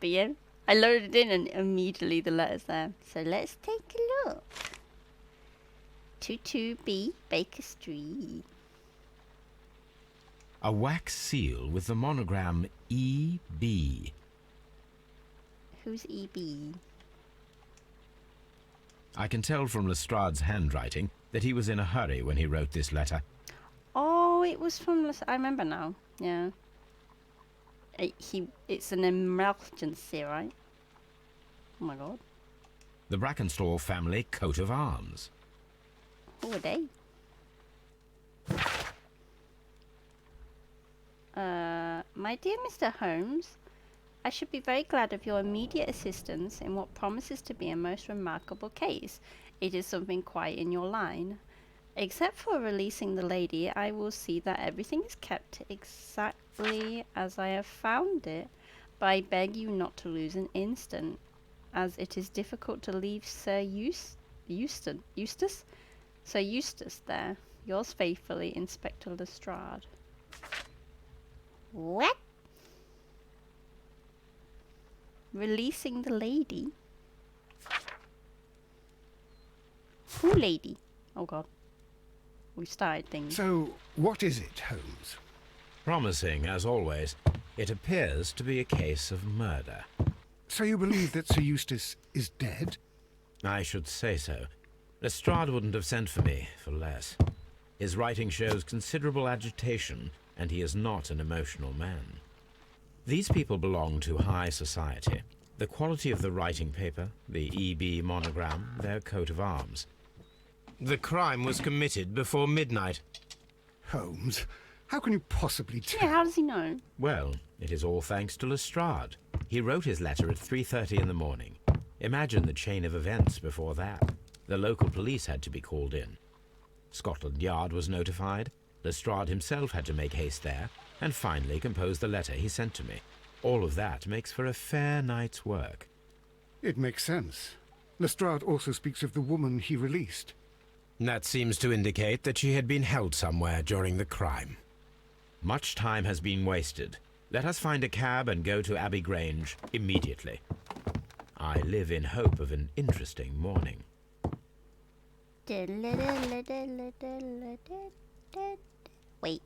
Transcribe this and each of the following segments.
But yeah, I loaded in and immediately the letter's there. So let's take a look. 22B Baker Street. A wax seal with the monogram E.B. Who's EB? I can tell from Lestrade's handwriting that he was in a hurry when he wrote this letter. Oh, it was from... I remember now. Yeah. It's an emergency, right? Oh my god. The Brackenstall family coat of arms. Who are they? My dear Mr. Holmes, I should be very glad of your immediate assistance in what promises to be a most remarkable case. It is something quite in your line. Except for releasing the lady, I will see that everything is kept exactly as I have found it, but I beg you not to lose an instant, as it is difficult to leave Sir Eustace there. Yours faithfully, Inspector Lestrade. What? Releasing the lady? Who lady? Oh god. We started things. So, what is it, Holmes? Promising, as always. It appears to be a case of murder. So you believe that Sir Eustace is dead? I should say so. Lestrade wouldn't have sent for me for less. His writing shows considerable agitation, and he is not an emotional man. These people belong to high society. The quality of the writing paper, the EB monogram, their coat of arms. The crime was committed before midnight. Holmes, how can you possibly tell? Yeah, how does he know? Well, it is all thanks to Lestrade. He wrote his letter at 3:30 in the morning. Imagine the chain of events before that. The local police had to be called in. Scotland Yard was notified. Lestrade himself had to make haste there, and finally compose the letter he sent to me. All of that makes for a fair night's work. It makes sense. Lestrade also speaks of the woman he released. That seems to indicate that she had been held somewhere during the crime. Much time has been wasted. Let us find a cab and go to Abbey Grange immediately. I live in hope of an interesting morning. Wait.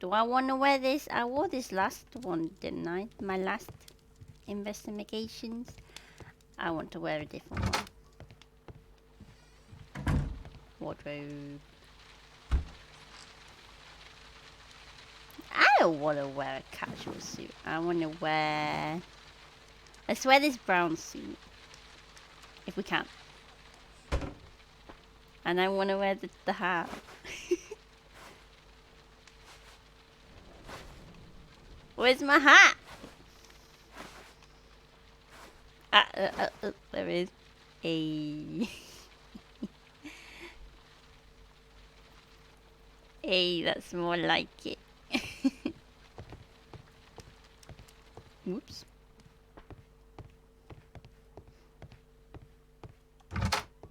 Do I want to wear this? I wore this last one, didn't I? My last investigations. I want to wear a different one. Wardrobe. I don't want to wear a casual suit. I want to wear... Let's wear this brown suit. If we can. And I want to wear the hat. Where's my hat? There it is. Hey. Hey, that's more like it. Whoops.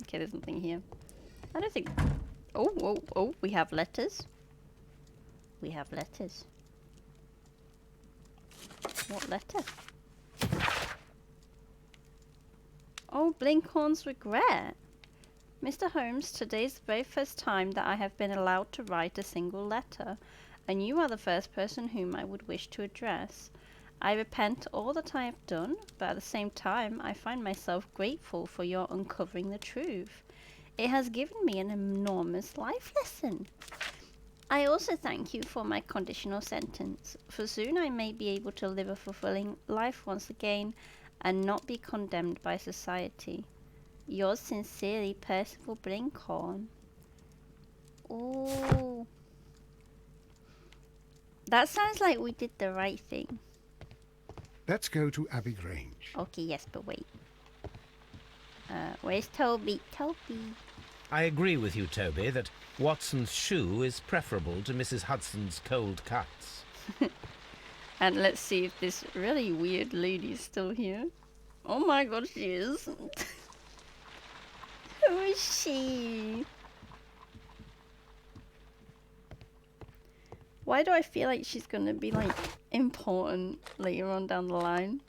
Okay, there's nothing here. I don't think... Oh, we have letters. We have letters. What letter? Oh, Blinkhorn's regret. Mr. Holmes, today is the very first time that I have been allowed to write a single letter, and you are the first person whom I would wish to address. I repent all that I have done, but at the same time I find myself grateful for your uncovering the truth. It has given me an enormous life lesson. I also thank you for my conditional sentence, for soon I may be able to live a fulfilling life once again and not be condemned by society. Yours sincerely, Percival Blinkhorn. Oh, that sounds like we did the right thing. Let's go to Abbey Grange. Okay, yes, but wait. Where's Toby? Toby. I agree with you, Toby, that Watson's shoe is preferable to Mrs. Hudson's cold cuts. And let's see if this really weird lady is still here. Oh my god, she is. Who is she? Why do I feel like she's gonna be like important later on down the line?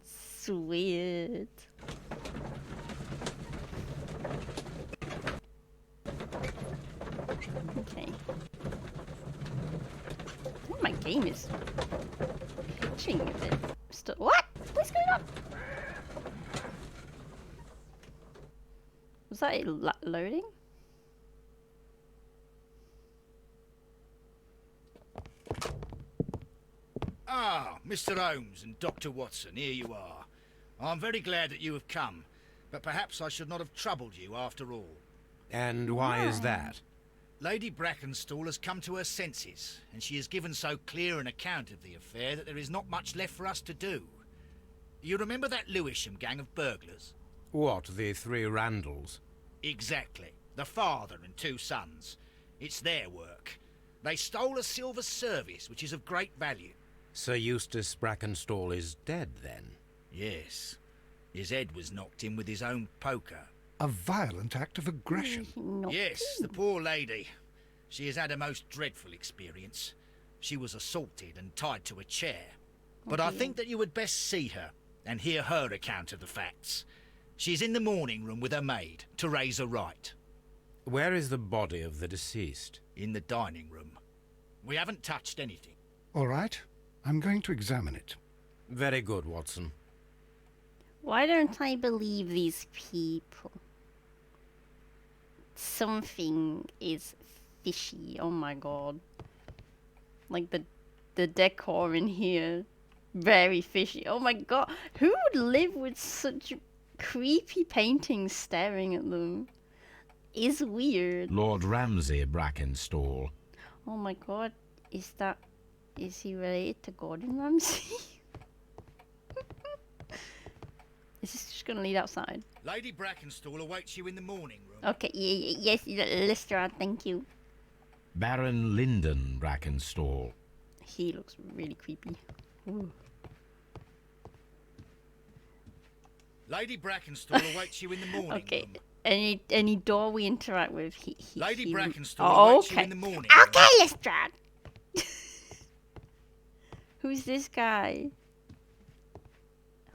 Sweet. Okay. Oh, my game is pitching a bit. What? What's going on? Was that it loading? Ah, Mr. Holmes and Dr. Watson, here you are. I'm very glad that you have come, but perhaps I should not have troubled you after all. And why is that? Lady Brackenstall has come to her senses, and she has given so clear an account of the affair that there is not much left for us to do. You remember that Lewisham gang of burglars? What, the three Randalls? Exactly. The father and two sons. It's their work. They stole a silver service, which is of great value. Sir Eustace Brackenstall is dead, then? Yes. His head was knocked in with his own poker. A violent act of aggression. Yes, the poor lady. She has had a most dreadful experience. She was assaulted and tied to a chair. But I think that you would best see her and hear her account of the facts. She's in the morning room with her maid to raise a right. Where is the body of the deceased? In the dining room. We haven't touched anything. All right, I'm going to examine it. Very good, Watson. Why don't I believe these people? Something is fishy. Oh my god. Like the decor in here, very fishy. Oh my god. Who would live with such creepy paintings staring at them? Is weird. Lord Ramsay Brackenstall. Oh my god. Is he related to Gordon Ramsay? Is this just gonna lead outside? Lady Brackenstall awaits you in the morning room. Okay, yes, Lestrade, thank you. Baron Lyndon Brackenstall. He looks really creepy. Ooh. Lady Brackenstall awaits you in the morning Okay, room. any door we interact with, Lady Brackenstall Oh, awaits okay. you in the morning Okay, room. Lestrade. Who's this guy?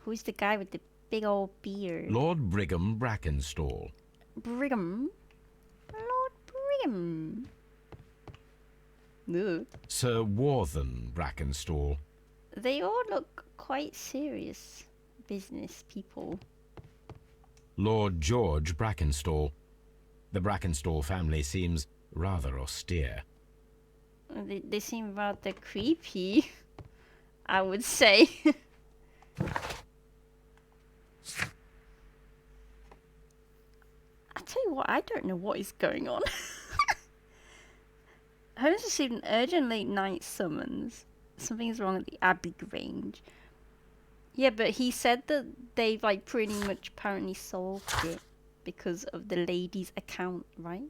Who's the guy with the big old beard? Lord Brigham Brackenstall. Brigham? Lord Brigham. Ugh. Sir Warthen Brackenstall. They all look quite serious business people. Lord George Brackenstall. The Brackenstall family seems rather austere. They seem rather creepy, I would say. I tell you what, I don't know what is going on. Holmes received an urgent late night summons. Something's wrong at the Abbey Grange. Yeah, but he said that they've like pretty much apparently solved it because of the lady's account, right?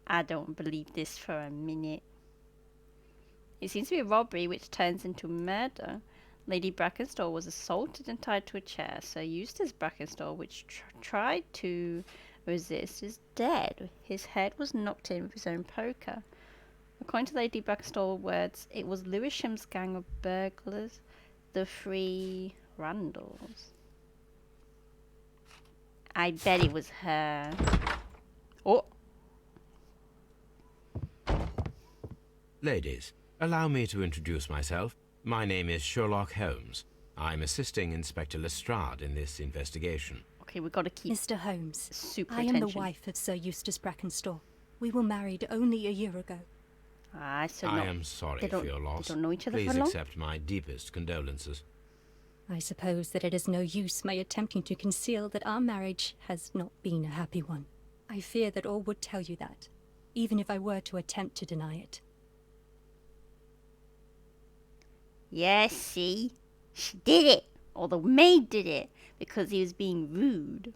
I don't believe this for a minute. It seems to be a robbery which turns into murder. Lady Brackenstall was assaulted and tied to a chair. Sir Eustace Brackenstall, which tried to resist, is dead. His head was knocked in with his own poker. According to Lady Brackenstall's words, it was Lewisham's gang of burglars, the three Randalls. I bet it was her. Oh! Ladies, allow me to introduce myself. My name is Sherlock Holmes. I'm assisting Inspector Lestrade in this investigation. Okay, we've got to keep Mr. Holmes, super I am attention. the wife of Sir Eustace Brackenstall. We were married only a year ago. Ah, so I not, am sorry they for don't- your loss. They don't know each other Please for long? accept my deepest condolences. I suppose that it is no use my attempting to conceal that our marriage has not been a happy one. I fear that all would tell you that, even if I were to attempt to deny it. Yes, see? She did it! Or the maid did it! Because he was being rude.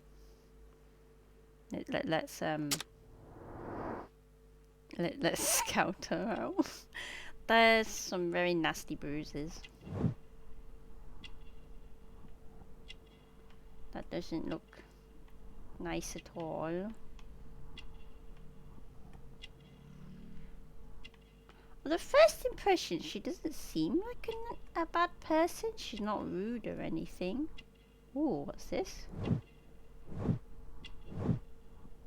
Let's scout her out. There's some very nasty bruises. That doesn't look nice at all. Well, the first impression, she doesn't seem like a bad person. She's not rude or anything. Ooh, what's this?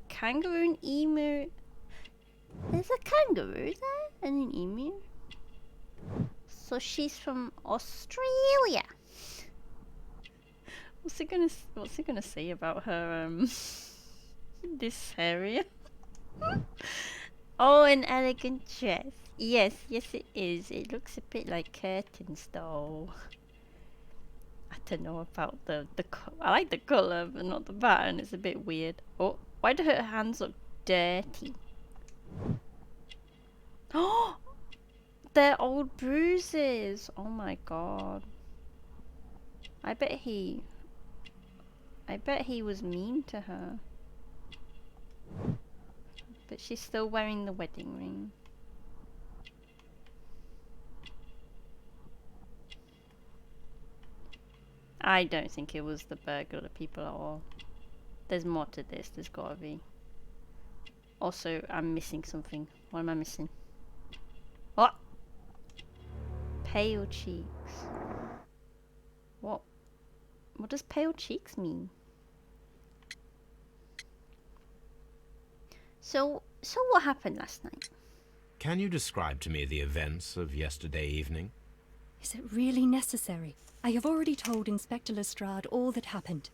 Kangaroo and emu. There's a kangaroo there and an emu. So she's from Australia. What's it gonna say about her this area? Oh, an elegant dress. Yes, it is. It looks a bit like curtains though. I don't know about the I like the colour, but not the pattern. It's a bit weird. Oh, why do her hands look dirty? Oh, they're old bruises. Oh my god. I bet he was mean to her. But she's still wearing the wedding ring. I don't think it was the burglar people at all. There's more to this, there's gotta be. Also, I'm missing something. What am I missing? What? Pale cheeks. What? What does pale cheeks mean? So what happened last night? Can you describe to me the events of yesterday evening? Is it really necessary? I have already told Inspector Lestrade all that happened.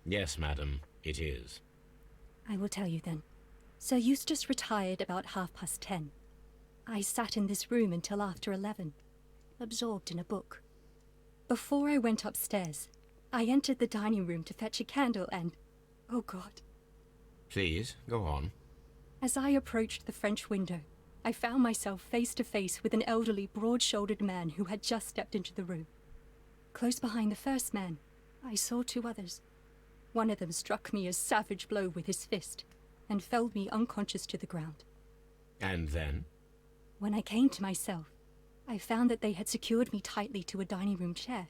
Yes, madam, it is. I will tell you then. Sir Eustace retired about 10:30. I sat in this room until after 11, absorbed in a book. Before I went upstairs, I entered the dining room to fetch a candle and... oh God. Please, go on. As I approached the French window, I found myself face to face with an elderly, broad-shouldered man who had just stepped into the room. Close behind the first man, I saw two others. One of them struck me a savage blow with his fist and felled me unconscious to the ground. And then? When I came to myself, I found that they had secured me tightly to a dining room chair.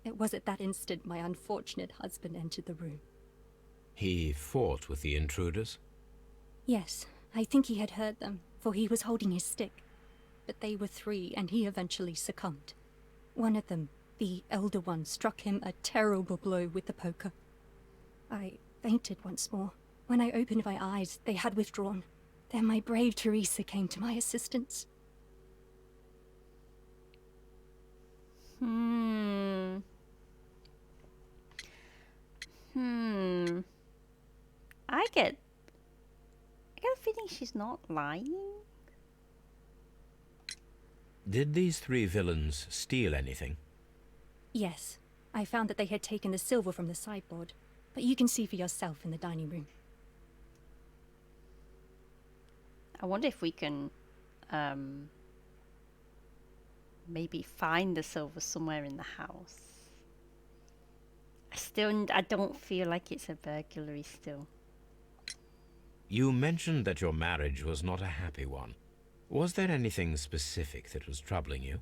It was at that instant my unfortunate husband entered the room. He fought with the intruders? Yes, I think he had heard them, for he was holding his stick. But they were three, and he eventually succumbed. One of them, the elder one, struck him a terrible blow with the poker. I fainted once more. When I opened my eyes, they had withdrawn. Then my brave Teresa came to my assistance. I get a feeling she's not lying. Did these three villains steal anything? Yes, I found that they had taken the silver from the sideboard, but you can see for yourself in the dining room. I wonder if we can maybe find the silver somewhere in the house. I don't feel like it's a burglary still. You mentioned that your marriage was not a happy one. Was there anything specific that was troubling you?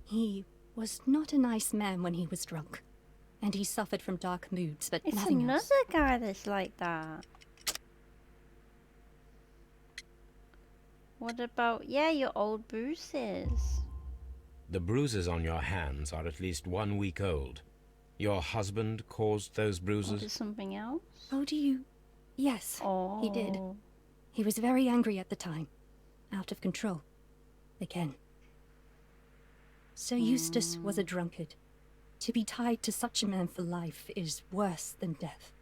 He was not a nice man when he was drunk, and he suffered from dark moods, but It's nothing another else. guy that's like that. What about, yeah, your old bruises? The bruises on your hands are at least 1 week old. Your husband caused those Or bruises? did something else? Oh, do you? Yes, Oh. he did. He was very angry at the time. Out of control. Again. Sir Eustace was a drunkard. To be tied to such a man for life is worse than death.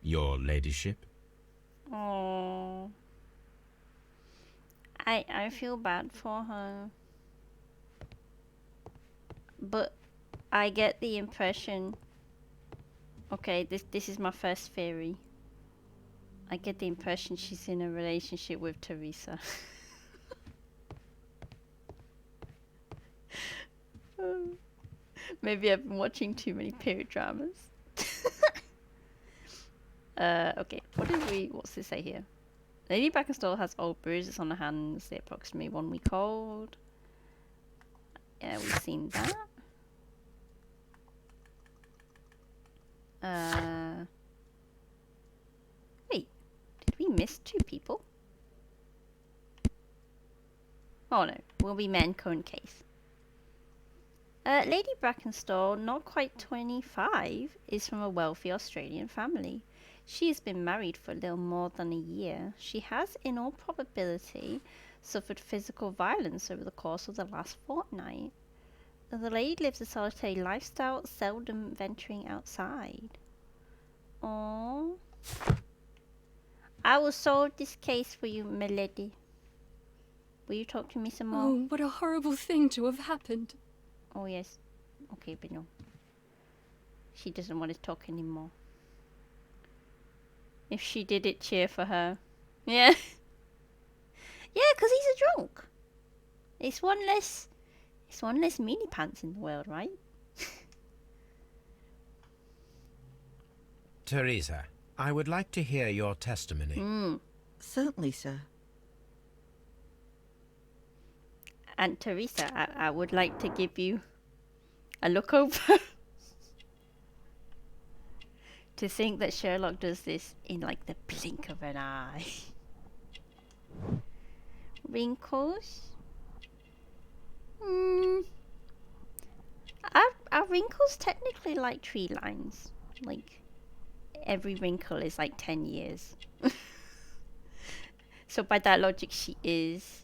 Your ladyship? Oh. I feel bad for her. But I get the impression... Okay, this is my first theory. I get the impression she's in a relationship with Teresa. Maybe I've been watching too many period dramas. Okay, what's this say here? Lady Brackenstall has old bruises on her hands. They're approximately 1 week old. Yeah, we've seen that. Wait, did we miss two people? Oh no, will be men current case. Lady Brackenstall, not quite 25, is from a wealthy Australian family. She has been married for a little more than a year. She has, in all probability, suffered physical violence over the course of the last fortnight. The lady lives a solitary lifestyle, seldom venturing outside. Oh, I will solve this case for you, my lady. Will you talk to me some more? Oh, what a horrible thing to have happened. Oh, yes. Okay, but no. She doesn't want to talk anymore. If she did it, cheer for her. Yeah. Yeah, because he's a drunk. It's one less meanie pants in the world, right? Teresa, I would like to hear your testimony. Certainly, sir. And Teresa, I would like to give you a look over. To think that Sherlock does this in like the blink of an eye. Wrinkles? Are wrinkles technically like tree lines? Like, every wrinkle is like 10 years. So by that logic, she is...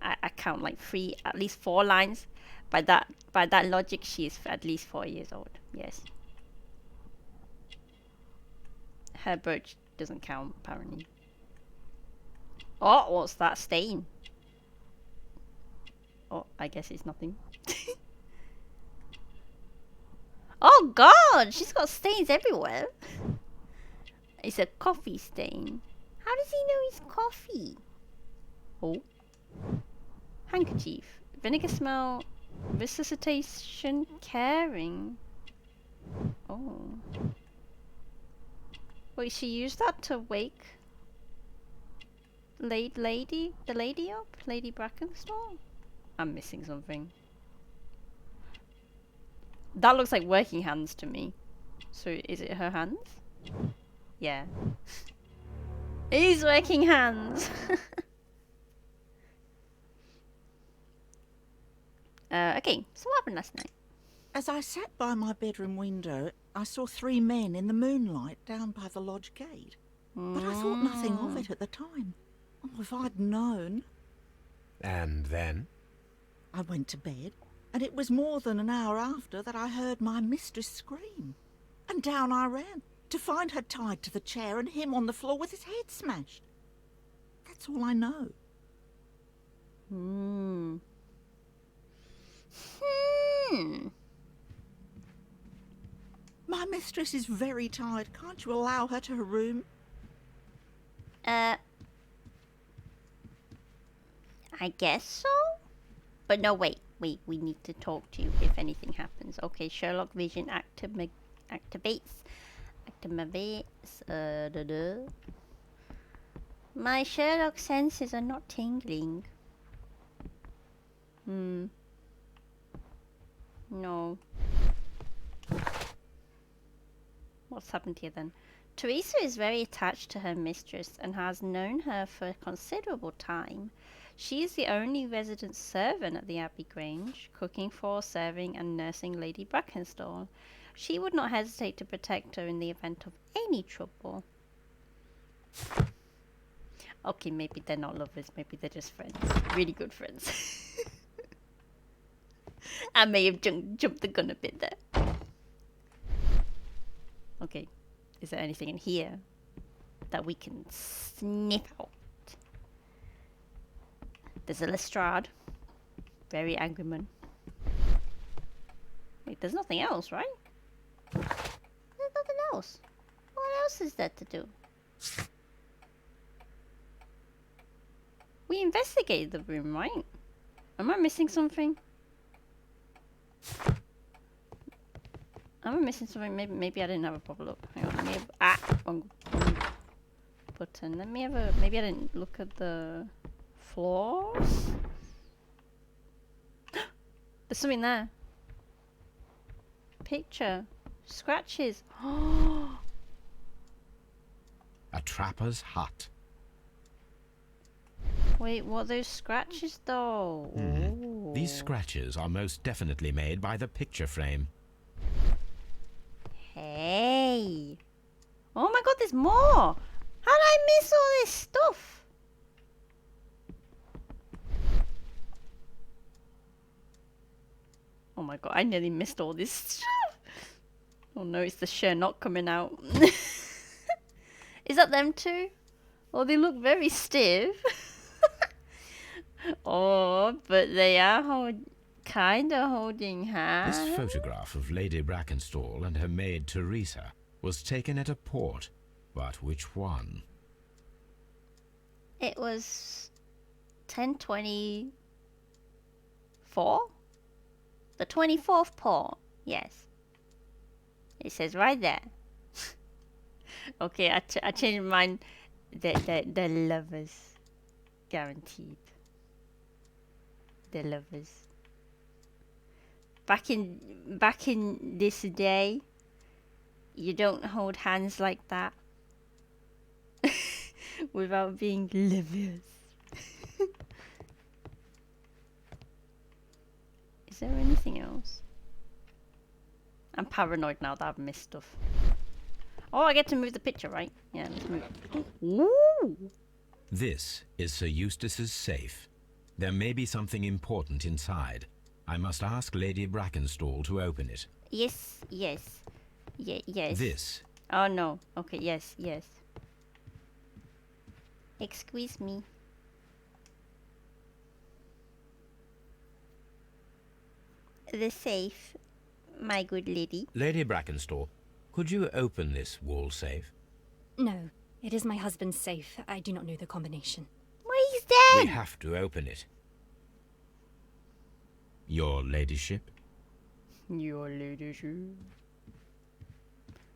I count like at least 4 lines. By that logic, she is at least 4 years old. Yes. Her brooch doesn't count, apparently. Oh, what's that stain? Oh, I guess it's nothing. Oh god, she's got stains everywhere. It's a coffee stain. How does he know it's coffee? Oh. Handkerchief. Vinegar smell. Resuscitation. Caring. Oh. Wait, she used that to wake the lady up? Lady Brackenstall? I'm missing something. That looks like working hands to me. So is it her hands? Yeah. It is working hands! Okay, so what happened last night? As I sat by my bedroom window, I saw 3 men in the moonlight down by the lodge gate. But I thought nothing of it at the time. Oh, if I'd known. And then? I went to bed, and it was more than an hour after that I heard my mistress scream. And down I ran, to find her tied to the chair and him on the floor with his head smashed. That's all I know. My mistress is very tired. Can't you allow her to her room? I guess so? But no, wait, we need to talk to you if anything happens. Okay, Sherlock Vision activates. My Sherlock senses are not tingling. No. What's happened here then? Teresa is very attached to her mistress and has known her for a considerable time. She is the only resident servant at the Abbey Grange, cooking for, serving and nursing Lady Brackenstall. She would not hesitate to protect her in the event of any trouble. Okay, maybe they're not lovers, maybe they're just friends. Really good friends. I may have jumped the gun a bit there. Okay, is there anything in here that we can sniff out? There's a Lestrade. Very angry man. Wait, there's nothing else, right? There's nothing else. What else is there to do? We investigated the room, right? Am I missing something? Am I missing something? Maybe I didn't have a proper look. Hang on, let me have... wrong button. Let me have a... Maybe I didn't look at the floors? There's something there. Picture. Scratches. A trapper's hut. Wait, what are those scratches though? Ooh. These scratches are most definitely made by the picture frame. Hey. Oh my god, there's more. How did I miss all this stuff? Oh my god, I nearly missed all this stuff. Oh no, it's the Sherlock coming out. Is that them too? Oh, they look very stiff. Oh, but they are kind of holding hands. This photograph of Lady Brackenstall and her maid Teresa was taken at a port, but which one? It was 1024? The 24th port, yes. It says right there. Okay, I changed mine. The lovers. Guaranteed. The lovers. Back in this day, you don't hold hands like that. Without being lovers. Is there anything else? I'm paranoid now that I've missed stuff. Oh, I get to move the picture, right? Yeah, let's move it. Ooh! This is Sir Eustace's safe. There may be something important inside. I must ask Lady Brackenstall to open it. Yes, yes. Yes. This. Oh no. Okay, yes, yes. Excuse me. The safe, my good lady. Lady Brackenstall, could you open this wall safe? No, it is my husband's safe. I do not know the combination. Well, he's dead! We have to open it. Your ladyship? Your ladyship.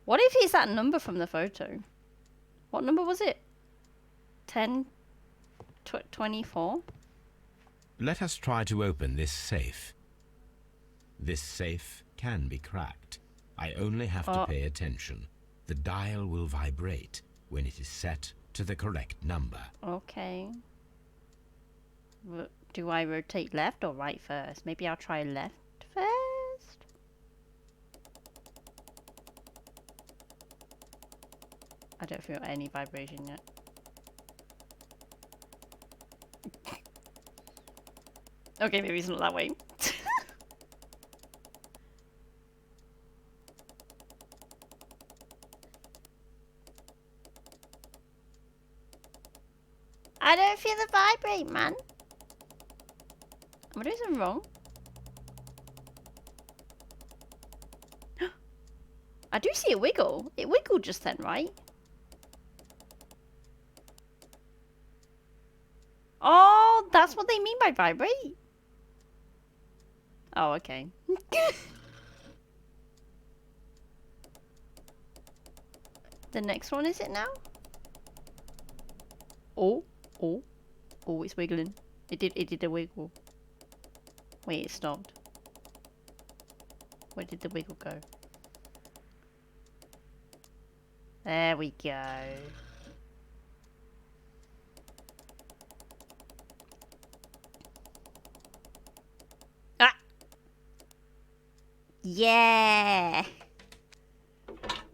What if he's that number from the photo? What number was it? 24? Let us try to open this safe. This safe can be cracked. I only have to pay attention. The dial will vibrate when it is set to the correct number. Okay. Do I rotate left or right first? Maybe I'll try left first. I don't feel any vibration yet. Okay, maybe it's not that way. I don't feel the vibrate, man. Am I doing something wrong? I do see a wiggle. It wiggled just then, right? Oh, that's what they mean by vibrate. Oh, okay. The next one, is it now? Oh, oh, oh, it's wiggling. It did a wiggle. Wait, it stopped. Where did the wiggle go? There we go. Ah! Yeah!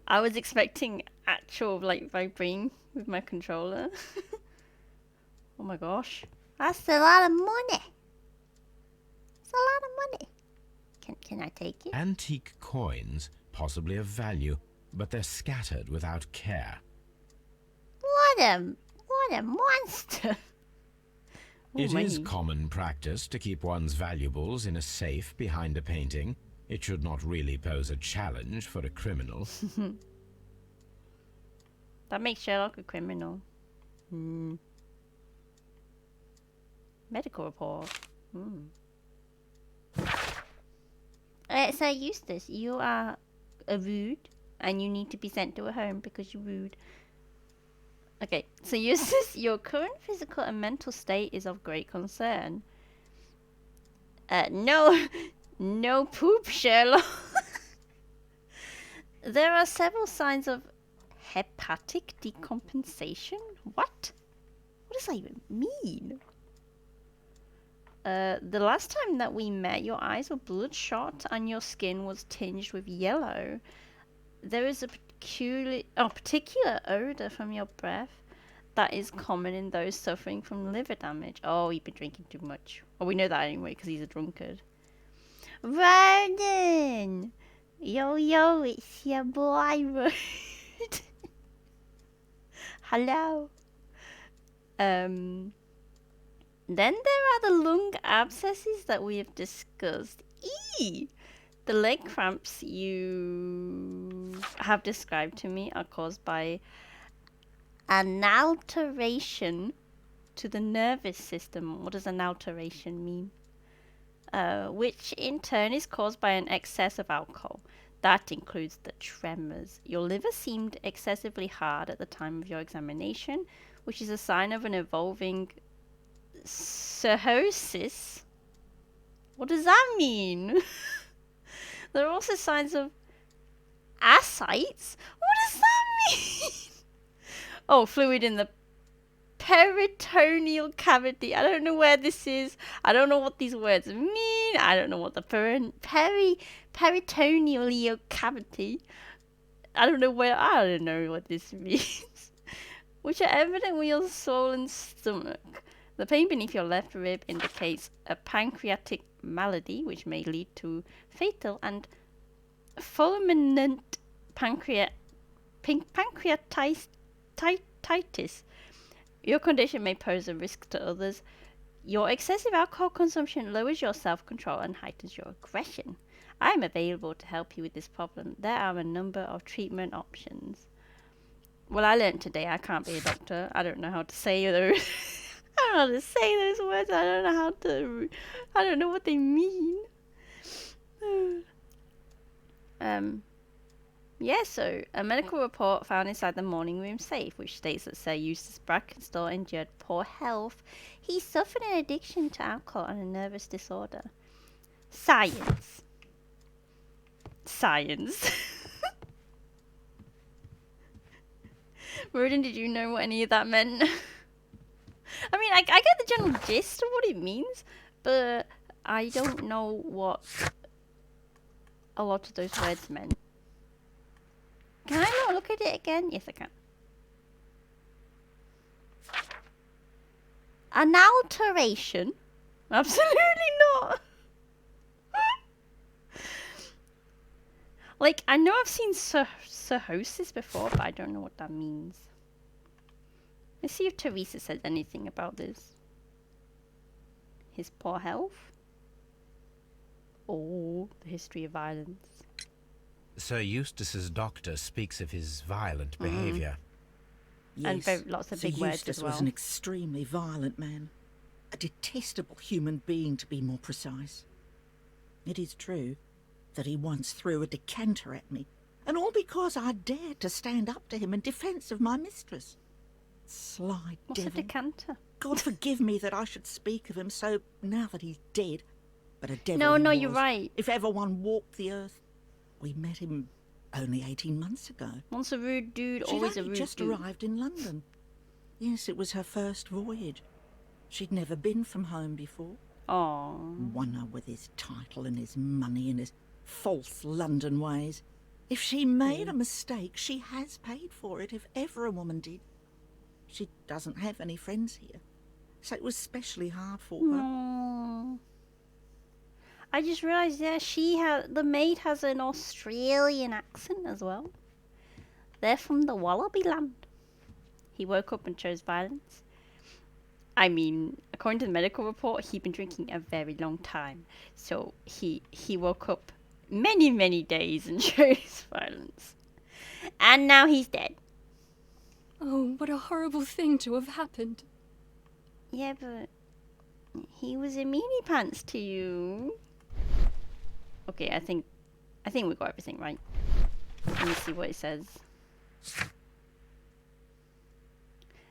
I was expecting actual, like, vibrating with my controller. Oh my gosh. That's a lot of money. It's a lot of money. Can I take it? Antique coins, possibly of value, but they're scattered without care. What a monster. Ooh, It is money. common practice to keep one's valuables in a safe behind a painting. It should not really pose a challenge for a criminal. That makes Sherlock a criminal. Medical report. Sir Eustace, you are rude, and you need to be sent to a home because you're rude. Okay, so Eustace, your current physical and mental state is of great concern. No poop, Sherlock. There are several signs of hepatic decompensation. What? What does that even mean? The last time that we met, your eyes were bloodshot and your skin was tinged with yellow. There is a particular odor from your breath that is common in those suffering from liver damage. Oh, you've been drinking too much. Oh, we know that anyway because he's a drunkard. Vernon! Yo, it's your boy, Vernon. Hello. Then there are the lung abscesses that we have discussed. Eee! The leg cramps you have described to me are caused by an alteration to the nervous system. What does an alteration mean? Which in turn is caused by an excess of alcohol. That includes the tremors. Your liver seemed excessively hard at the time of your examination, which is a sign of an evolving cirrhosis. What does that mean? There are also signs of ascites. What does that mean? Oh, fluid in the peritoneal cavity. I don't know where this is. I don't know what these words mean. I don't know what the peritoneal cavity. I don't know what this means. Which are evident with your swollen stomach. The pain beneath your left rib indicates a pancreatic malady, which may lead to fatal and fulminant pancreatitis. Your condition may pose a risk to others. Your excessive alcohol consumption lowers your self-control and heightens your aggression. I am available to help you with this problem. There are a number of treatment options. Well, I learned today I can't be a doctor. I don't know how to say those. I don't know how to say those words. I don't know what they mean. Yeah, so a medical report found inside the morning room safe, which states that Sir Eustace Brackenstall endured poor health. He suffered an addiction to alcohol and a nervous disorder. Science. Roden, did you know what any of that meant? I mean, I get the general gist of what it means, but I don't know what a lot of those words meant. Can I not look at it again? Yes, I can. An alteration? Absolutely not. Like, I know I've seen cirrhosis before, but I don't know what that means. Let's see if Teresa said anything about this. His poor health? Oh, the history of violence. Sir Eustace's doctor speaks of his violent behaviour. Yes, and lots of Sir big words Eustace as well. was an extremely violent man. A detestable human being, to be more precise. It is true that he once threw a decanter at me, and all because I dared to stand up to him in defence of my mistress. Sly What's devil. a decanter? God forgive me that I should speak of him so now that he's dead. But a devil No, he you're was. right. If ever one walked the earth. We met him only 18 months ago. Once a rude dude, She'd always a only rude just dude. arrived in London. Yes, it was her first voyage. She'd never been from home before. Aww. One with his title and his money and his false London ways. If she made a mistake, she has paid for it, if ever a woman did. She doesn't have any friends here, so it was especially hard for her. Aww. I just realised, the maid has an Australian accent as well. They're from the Wallaby Land. He woke up and chose violence. I mean, according to the medical report, he'd been drinking a very long time. So he woke up many, many days and chose violence. And now he's dead. Oh, what a horrible thing to have happened. Yeah, but he was a meanie pants to you. Okay, I think we got everything right. Let me see what it says.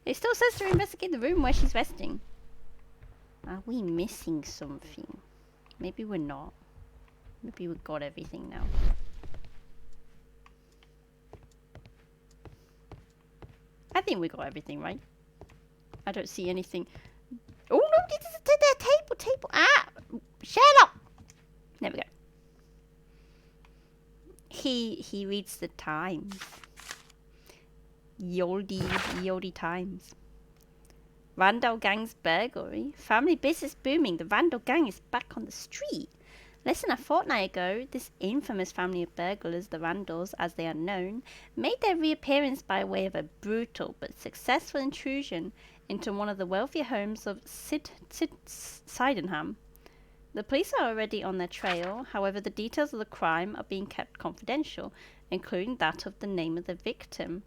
It still says to investigate the room where she's resting. Are we missing something? Maybe we're not. Maybe we got everything now. I think we got everything right. I don't see anything. Oh no, this is the table. he reads the Times. Yoldy Times. Randall Gang's burglary. Family business booming. The Randall Gang is back on the street. Less than a fortnight ago, this infamous family of burglars, the Randalls as they are known, made their reappearance by way of a brutal but successful intrusion into one of the wealthier homes of Sydenham. The police are already on their trail, however the details of the crime are being kept confidential, including that of the name of the victim.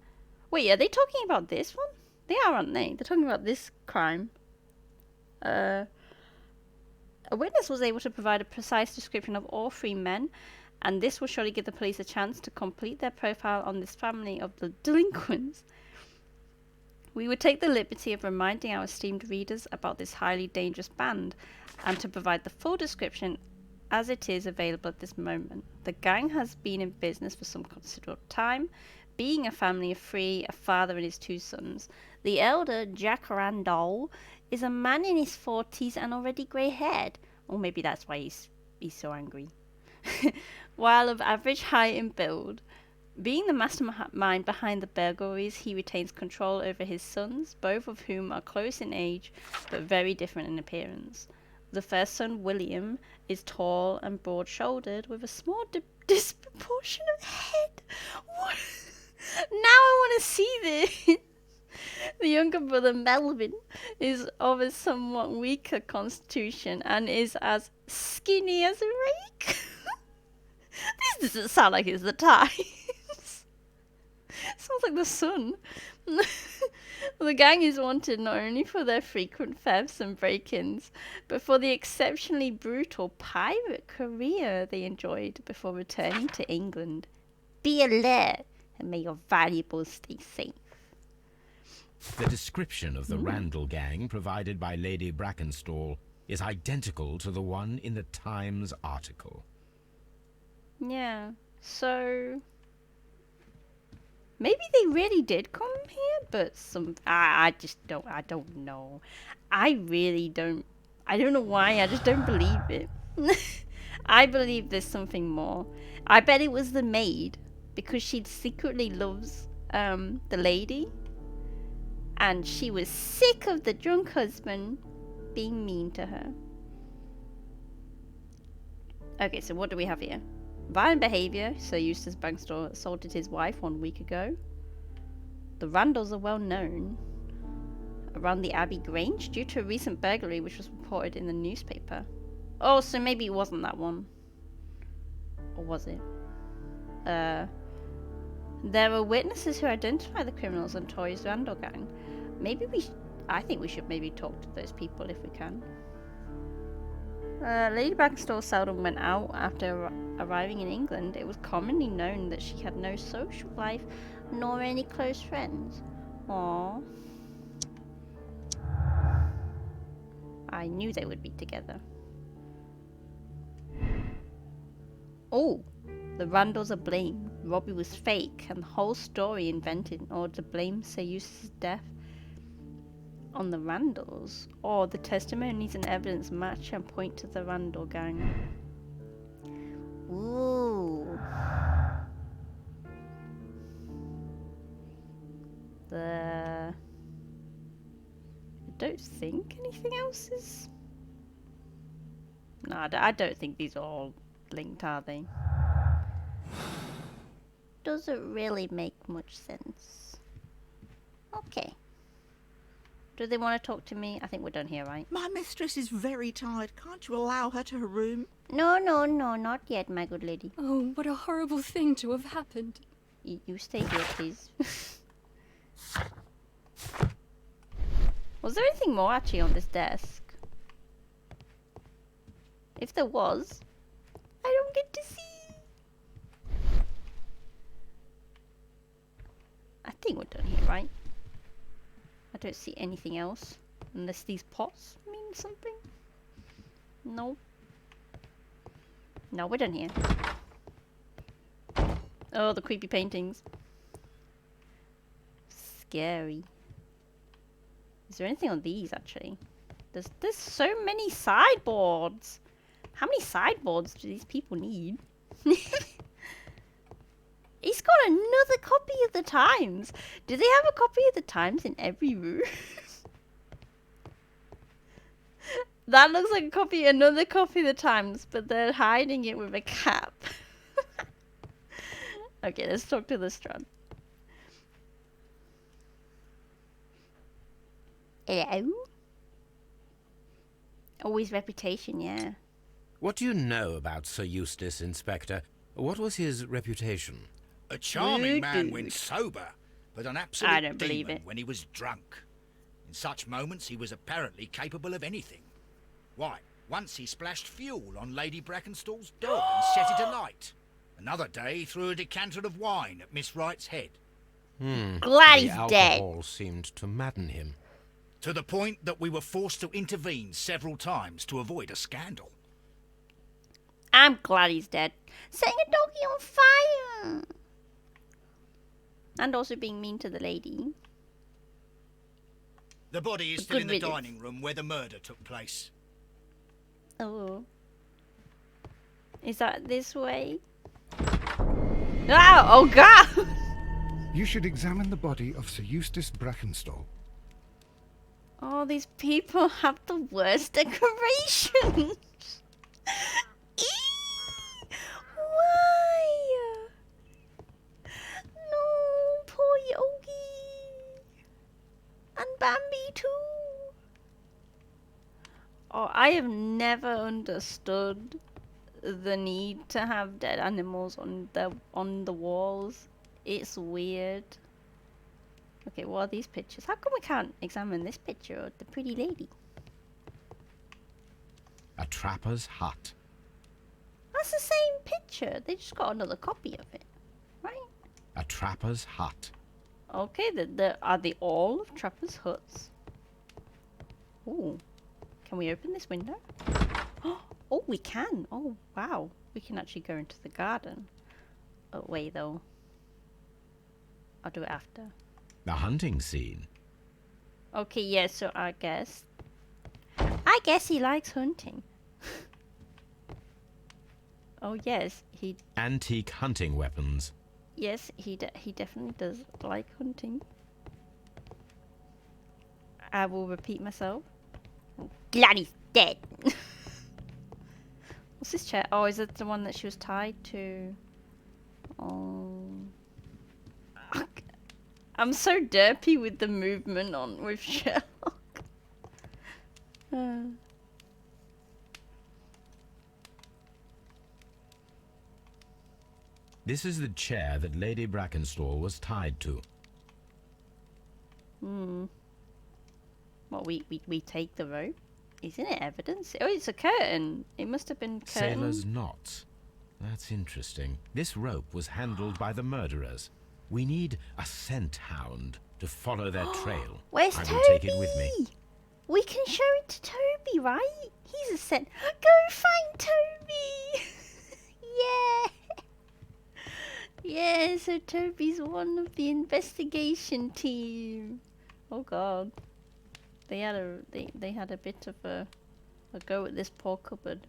Wait, are they talking about this one? They are, aren't they? They're talking about this crime. A witness was able to provide a precise description of all three men, and this will surely give the police a chance to complete their profile on this family of the delinquents. We would take the liberty of reminding our esteemed readers about this highly dangerous band, and to provide the full description as it is available at this moment. The gang has been in business for some considerable time, being a family of three, a father and his two sons. The elder, Jack Randall, is a man in his 40s and already grey-haired. Or maybe that's why he's so angry. While of average height and build. Being the mastermind behind the burglaries, he retains control over his sons, both of whom are close in age, but very different in appearance. The first son, William, is tall and broad-shouldered, with a small disproportionate head. What? Now I want to see this! The younger brother, Melvin, is of a somewhat weaker constitution and is as skinny as a rake. This doesn't sound like it's the Times. Sounds like the Sun. The gang is wanted not only for their frequent thefts and break-ins, but for the exceptionally brutal pirate career they enjoyed before returning to England. Be alert, and may your valuables stay safe. The description of the Randall gang provided by Lady Brackenstall is identical to the one in the Times article. Yeah, so maybe they really did come here, but I don't know. I don't know why, I just don't believe it. I believe there's something more. I bet it was the maid, because she secretly loves the lady, and she was sick of the drunk husband being mean to her. Okay, so what do we have here? Violent behaviour, Sir Eustace Bankstall assaulted his wife 1 week ago. The Randalls are well known around the Abbey Grange due to a recent burglary which was reported in the newspaper. Oh, so maybe it wasn't that one. Or was it? There are witnesses who identify the criminals on Tory's Randall gang. I think we should maybe talk to those people if we can. Lady Brackenstall seldom went out after arriving in England. It was commonly known that she had no social life, nor any close friends. Aww. I knew they would be together. Oh! The Randalls are blamed. Robbie was fake, and the whole story invented in order to blame Sir Eustace's death on the Randalls. Or the testimonies and evidence match and point to the Randall gang. Ooh. I don't think anything else is... No, I don't think these are all linked, are they? Doesn't really make much sense. Okay. Do they want to talk to me? I think we're done here, right? My mistress is very tired. Can't you allow her to her room? No, not yet, my good lady. Oh, what a horrible thing to have happened. You stay here, please. Was there anything more actually on this desk? If there was, I don't get to see. I think we're done here, right? I don't see anything else. Unless these pots mean something. No. No, we're done here. Oh, the creepy paintings. Scary. Is there anything on these, actually? There's so many sideboards. How many sideboards do these people need? He's got another copy of the Times. Do they have a copy of the Times in every room? That looks like another copy of the Times, but they're hiding it with a cap. Okay, let's talk to Lestrade. Hello? Oh, his reputation, yeah. What do you know about Sir Eustace, Inspector? What was his reputation? A charming man Good. when sober, but an I absolute don't believe demon it. when he was drunk. In such moments, he was apparently capable of anything. Why, once he splashed fuel on Lady Brackenstall's dog and set it alight. Another day, he threw a decanter of wine at Miss Wright's head. Glad The he's dead. alcohol seemed to madden him. To the point that we were forced to intervene several times to avoid a scandal. I'm glad he's dead. Setting a doggy on fire. And also being mean to the lady. The body is A still good in the riddance. dining room where the murder took place. Oh. Is that this way? Oh God! You should examine the body of Sir Eustace Brackenstall. Oh, these people have the worst decorations. Eee! Why? No, poor Yogi. And Bambi too. Oh, I have never understood the need to have dead animals on the walls. It's weird. Okay, what are these pictures? How come we can't examine this picture of the pretty lady? A trapper's hut. That's the same picture. They just got another copy of it, right? A trapper's hut. Okay, are they all of Trapper's huts? Ooh, can we open this window? Oh, we can. Oh, wow. We can actually go into the garden. Oh, wait, though. I'll do it after. The hunting scene. Okay, yeah, so I guess he likes hunting. Oh, yes, Antique hunting weapons. yes, he definitely does like hunting. I will repeat myself. Glad he's dead. What's this chair? Oh, is it the one that she was tied to? Oh. I'm so derpy with the movement on with Sherlock. This is the chair that Lady Brackenstall was tied to. What, we take the rope? Isn't it evidence? Oh, it's a curtain. It must have been curtain. Sailor's knots. That's interesting. This rope was handled by the murderers. We need a scent hound to follow their trail. Where's I Toby? will take it with me. We can show it to Toby, right? He's a scent. Go find Toby! Yeah! Yeah, so Toby's one of the investigation team. Oh God. They had a bit of a go at this poor cupboard.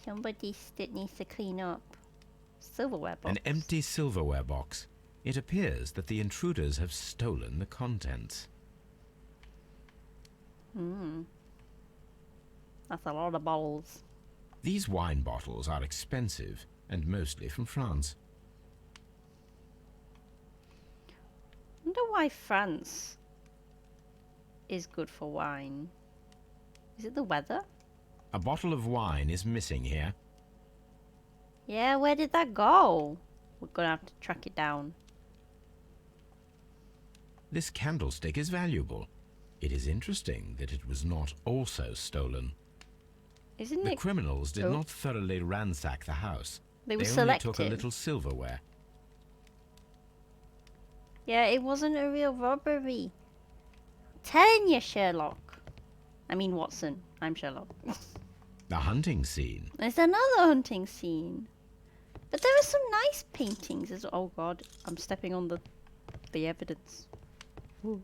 Somebody that needs to clean up. Silverware box. An empty silverware box. It appears that the intruders have stolen the contents. That's a lot of bottles. These wine bottles are expensive and mostly from France. I wonder why France is good for wine. Is it the weather? A bottle of wine is missing here. Yeah, where did that go? We're gonna have to track it down. This candlestick is valuable. It is interesting that it was not also stolen. Isn't The it? criminals did Oh. not thoroughly ransack the house. They were only selective. took a little silverware. Yeah, it wasn't a real robbery. Telling you, Sherlock. I mean, Watson. I'm Sherlock. The hunting scene. There's another hunting scene. But there are some nice paintings as well. Oh God, I'm stepping on the evidence. Ooh.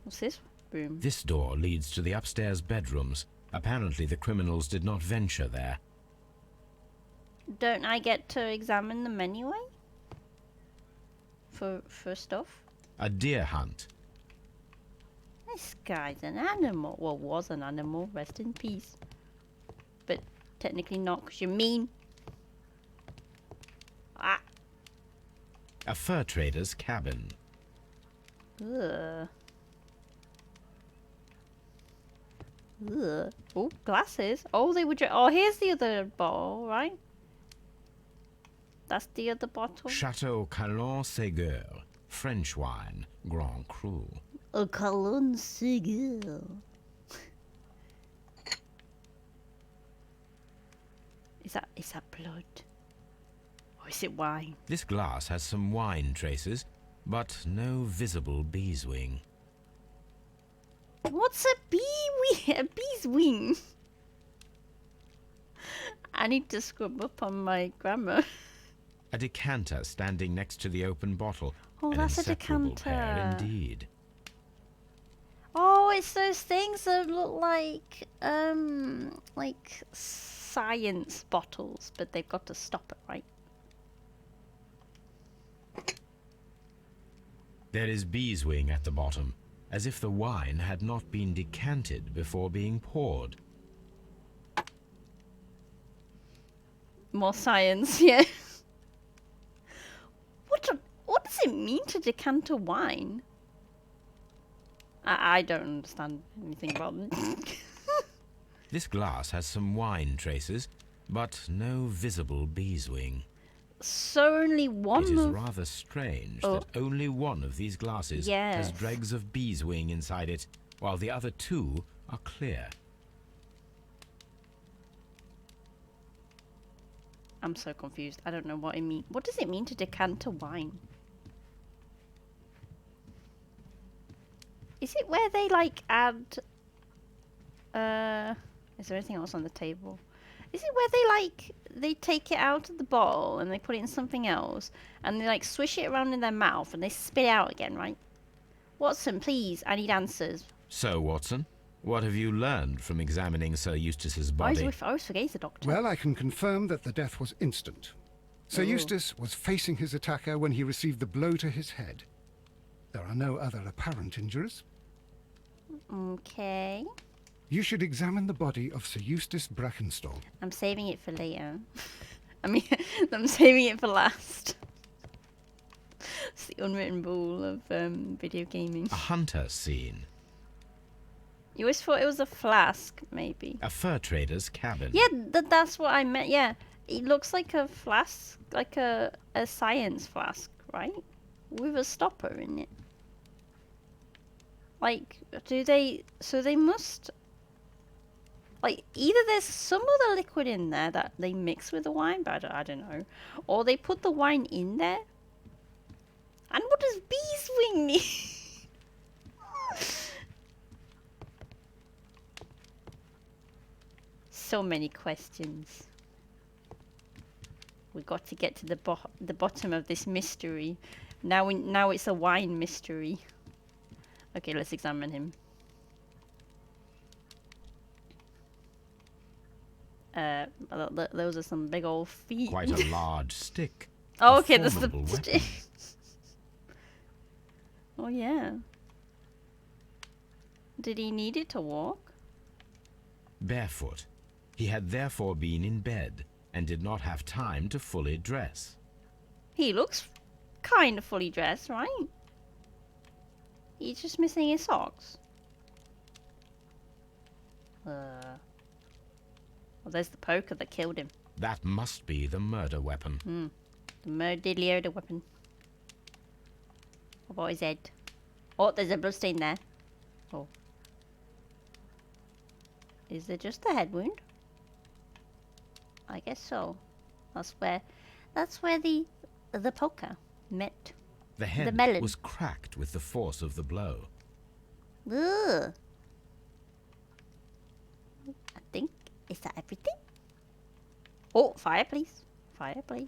What's this room? This door leads to the upstairs bedrooms. Apparently the criminals did not venture there. Don't I get to examine them anyway? For stuff? A deer hunt. This guy's an animal. Well, was an animal. Rest in peace. But technically not, because you're mean. Ah. A fur trader's cabin. Ugh. Ugh. Oh, glasses. Oh, they were. Oh, here's the other bottle, right? That's the other bottle. Chateau Calon Ségur. French wine. Grand Cru. A Cologne Ségur. Is that blood? Or is it wine? This glass has some wine traces, but no visible bee's wing. What's a bee wing? A bee's wing? I need to scrub up on my grammar. A decanter standing next to the open bottle. Oh, An that's a inseparable pair decanter. indeed. Oh, it's those things that look like science bottles, but they've got to stop it, right? There is bee's wing at the bottom, as if the wine had not been decanted before being poured. More science, yeah. What does it mean to decant a wine? I don't understand anything about it. This glass has some wine traces, but no visible bee's wing. So only one It is of... rather strange Oh. that only one of these glasses has Yes. dregs of bee's wing inside it, while the other two are clear. I'm so confused. I don't know what it means. What does it mean to decant a wine? Is it where they like add... is there anything else on the table? Is it where they take it out of the bottle and they put it in something else and they like swish it around in their mouth and they spit it out again, right? Watson, please, I need answers. So, Watson, what have you learned from examining Sir Eustace's I body? always forget he's a doctor. Well, I can confirm that the death was instant. Sir Oh. Eustace was facing his attacker when he received the blow to his head. There are no other apparent injuries. Okay. You should examine the body of Sir Eustace Brackenstall. I'm saving it for later. I mean, I'm saving it for last. It's the unwritten rule of video gaming. A hunter scene. You always thought it was a flask, maybe. A fur trader's cabin. Yeah, that's what I meant. Yeah, it looks like a flask, like a science flask, right? With a stopper in it. Like, do they... So they must... Like, either there's some other liquid in there that they mix with the wine, but I don't know. Or they put the wine in there. And what does bee's wing mean? So many questions. We got to get to the bottom of this mystery. Now it's a wine mystery. Okay, let's examine him. Those are some big old feet. Quite a large stick. Oh, A okay, that's the formidable weapon. stick. Oh, yeah. Did he need it to walk? Barefoot. He had therefore been in bed and did not have time to fully dress. He looks kind of fully dressed, right? He's just missing his socks. Well, there's the poker that killed him. That must be the murder weapon. The murder weapon. What about his head? Oh, there's a bloodstain there. Oh. Is there just a head wound? I guess so. That's where the poker met. The head melon. was cracked with the force of the blow. Ugh. I think, is that everything? Oh, fire please. Fire please.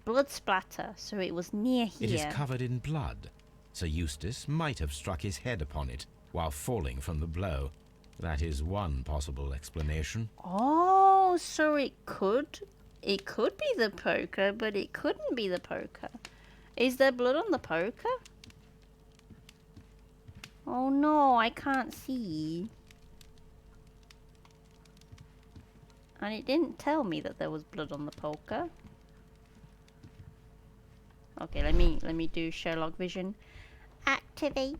Blood splatter, so it was near here. It is covered in blood. Sir Eustace might have struck his head upon it while falling from the blow. That is one possible explanation. Oh, Oh, so it could be the poker, but it couldn't be the poker. Is there blood on the poker? Oh no, I can't see. And it didn't tell me that there was blood on the poker. Okay, let me do Sherlock vision. Activate.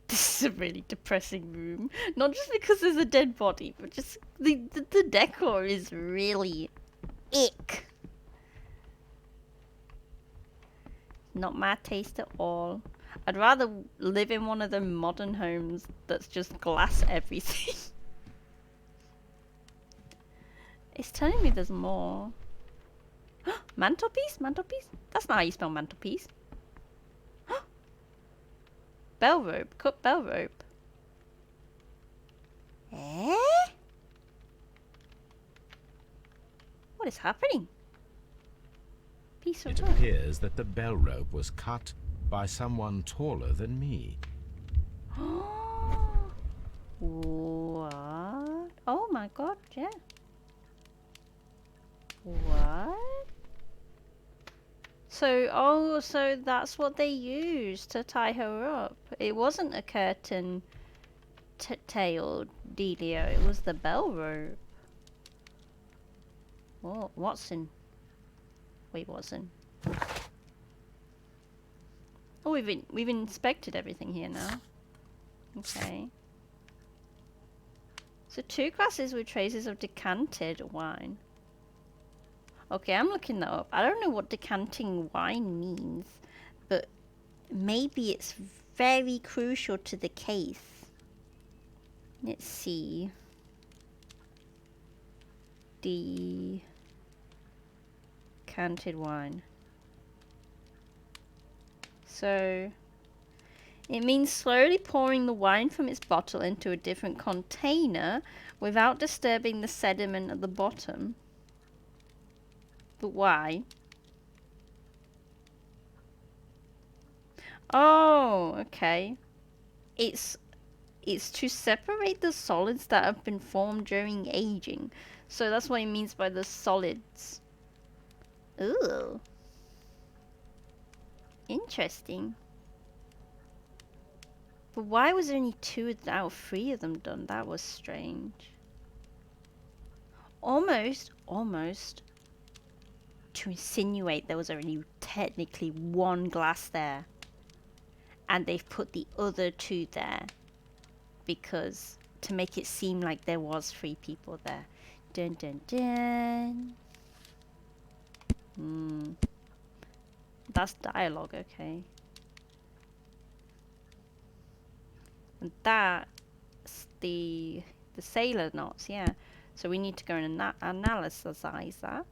This is a really depressing room. Not just because there's a dead body, but just the decor is really ick. Not my taste at all. I'd rather live in one of the modern homes that's just glass everything. It's telling me there's more. Mantelpiece? Mantelpiece? That's not how you spell mantelpiece. Bell rope. Cut bell rope. Eh? What is happening? Piece of It wood. appears that the bell rope was cut by someone taller than me. What? Oh my god, yeah. What? So that's what they used to tie her up. It wasn't a curtain tail dealio, it was the bell rope. Oh, Watson. Wait, Watson. Oh, we've inspected everything here now. Okay. So 2 glasses with traces of decanted wine. Okay, I'm looking that up. I don't know what decanting wine means, but maybe it's very crucial to the case. Let's see. Decanted wine. So, it means slowly pouring the wine from its bottle into a different container without disturbing the sediment at the bottom. But why? Oh, okay. It's to separate the solids that have been formed during aging. So that's what it means by the solids. Ooh. Interesting. But why was there only 2 out of 3 of them done? That was strange. Almost to insinuate there was only technically 1 glass there. And they've put the other 2 there. Because to make it seem like there was 3 people there. Dun dun dun. That's dialogue, okay. And that's the sailor knots, yeah. So we need to go and analysize that.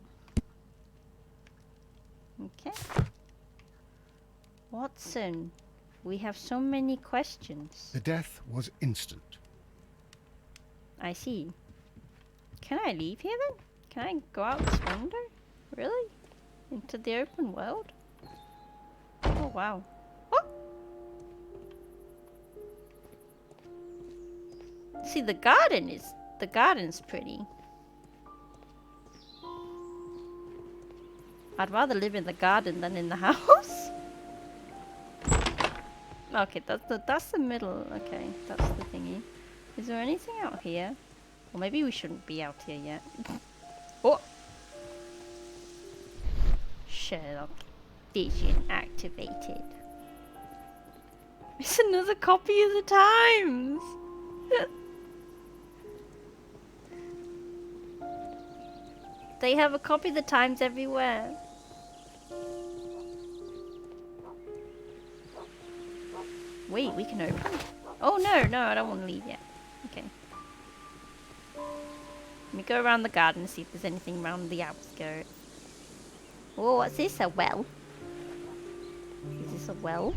Okay. Watson, we have so many questions. The death was instant. I see. Can I leave here then? Can I go out this window? Really? Into the open world? Oh wow. Oh! See, the garden's pretty. I'd rather live in the garden than in the house. Okay, that's the middle. Okay, that's the thingy. Is there anything out here? Or maybe we shouldn't be out here yet. Oh! Sherlock vision activated. It's another copy of the Times! They have a copy of the Times everywhere. Wait, we can open? Oh no, I don't want to leave yet. Okay. Let me go around the garden and see if there's anything around the outskirts. Oh, what's this? A well? Is this a well?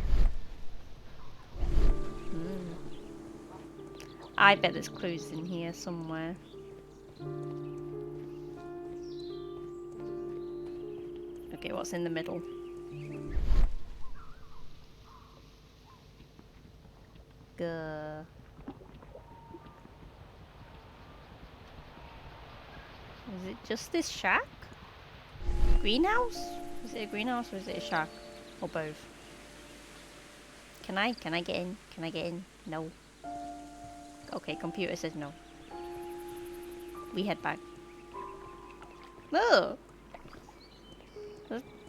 I bet there's clues in here somewhere. Okay, what's in the middle? Gah. Is it just this shack? Greenhouse? Is it a greenhouse or is it a shack? Or both? Can I get in? Can I get in? No. Okay, computer says no. We head back. Oh!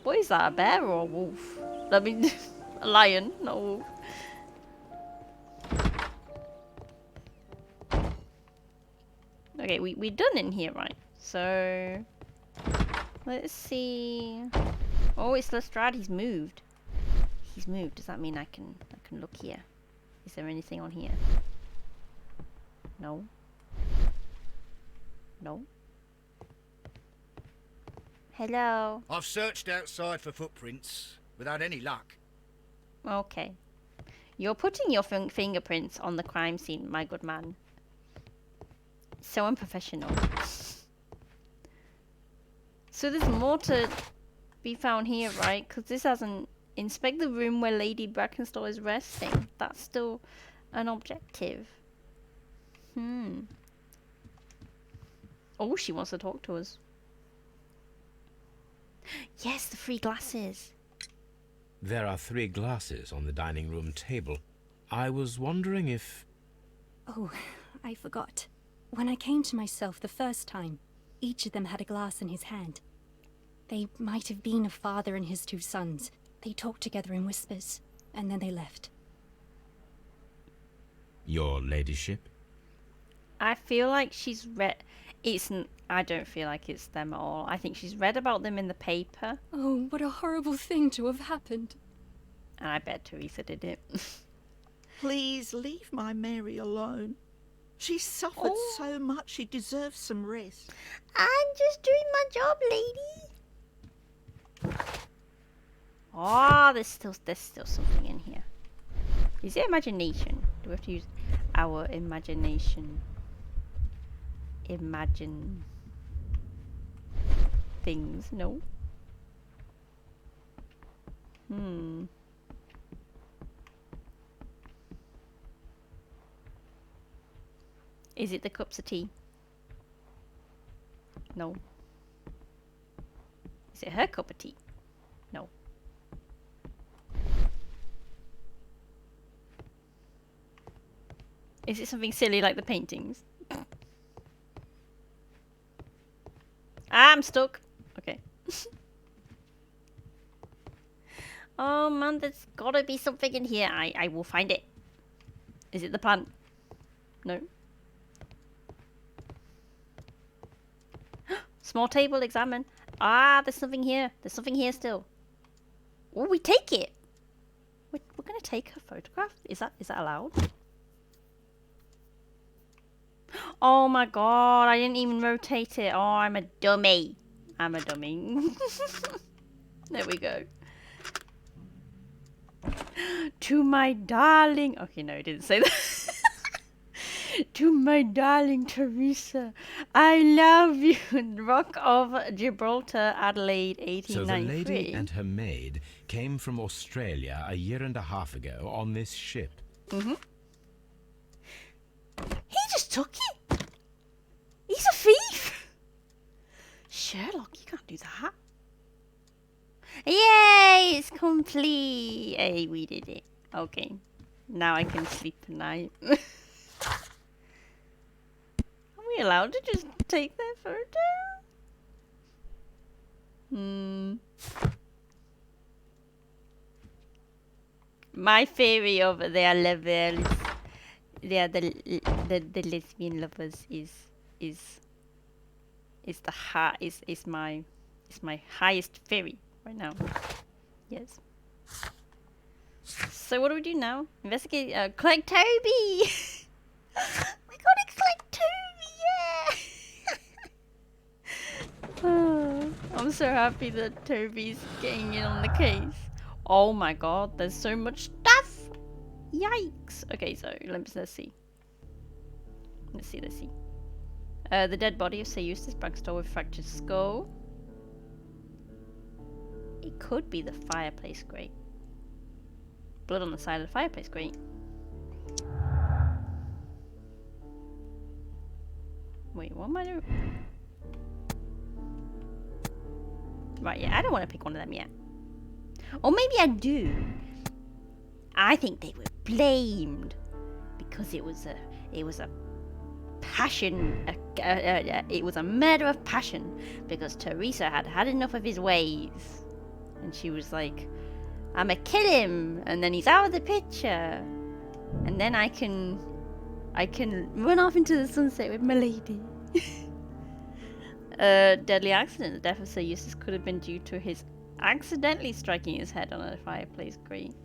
What is that, a bear or a wolf? I mean, a lion, not a wolf. Okay, we're done in here, right? So... let's see... Oh, it's Lestrade, he's moved. He's moved, does that mean I can look here? Is there anything on here? No. No. Hello. I've searched outside for footprints without any luck. Okay. You're putting your fingerprints on the crime scene, my good man. So unprofessional. So there's more to be found here, right? Because this hasn't... Inspect the room where Lady Brackenstall is resting. That's still an objective. Oh, she wants to talk to us. Yes, the free glasses. There are 3 glasses on the dining room table. I was wondering if... Oh, I forgot. When I came to myself the first time, each of them had a glass in his hand. They might have been a father and his 2 sons. They talked together in whispers, and then they left. Your ladyship? I feel like she's read... I don't feel like it's them at all. I think she's read about them in the paper. Oh, what a horrible thing to have happened. And I bet Teresa did it. Please leave my Mary alone. She suffered so much, she deserves some rest. I'm just doing my job, lady. Oh, there's still something in here. Is it imagination? Do we have to use our imagination? Imagine things? No. Is it the cups of tea? No. Is it her cup of tea? No. Is it something silly like the paintings? I'm stuck. Okay. Oh man, there's gotta be something in here. I will find it. Is it the plant? No. Small table, examine. Ah, there's something here. There's something here still. Oh, we take it. We're gonna take her photograph. Is that allowed? Oh my god, I didn't even rotate it. Oh, I'm a dummy. I'm a dummy. There we go. To my darling... Okay, no, it didn't say that. To my darling Teresa, I love you. Rock of Gibraltar, Adelaide, 1893. So the lady and her maid came from Australia a year and a half ago on this ship. Mm-hmm. He just took it. He's a thief. Sherlock, you can't do that. Yay, it's complete. Hey, we did it. Okay, now I can sleep tonight. Are we allowed to just take their photo? My theory of their levels, the lesbian lovers is my highest theory right now. Yes. So what do we do now? Investigate. Collect Toby. We gotta collect Toby. Yeah. Oh, I'm so happy that Toby's getting in on the case. Oh my god, there's so much stuff. Yikes. Okay, so let's see. Let's see. The dead body of Sir Eustace Bagstow with fractured skull. It could be the fireplace grate. Blood on the side of the fireplace grate. Wait, what am I doing? Right, yeah, I don't want to pick one of them yet. Or maybe I do. I think they were blamed because it was a passion. It was a murder of passion because Teresa had had enough of his ways, and she was like, "I'ma kill him, and then he's out of the picture, and then I can run off into the sunset with my lady." Deadly accident. The death of Sir Eustace could have been due to his accidentally striking his head on a fireplace grate.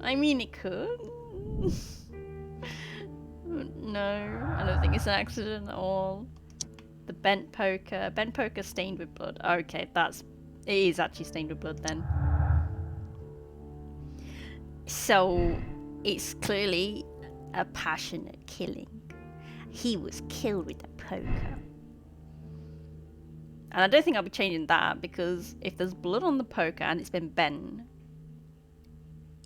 I mean, it could. No, I don't think it's an accident at all. The bent poker. Bent poker stained with blood. Okay, it is actually stained with blood then. So, it's clearly a passionate killing. He was killed with a poker. And I don't think I'll be changing that, because if there's blood on the poker and it's been bent,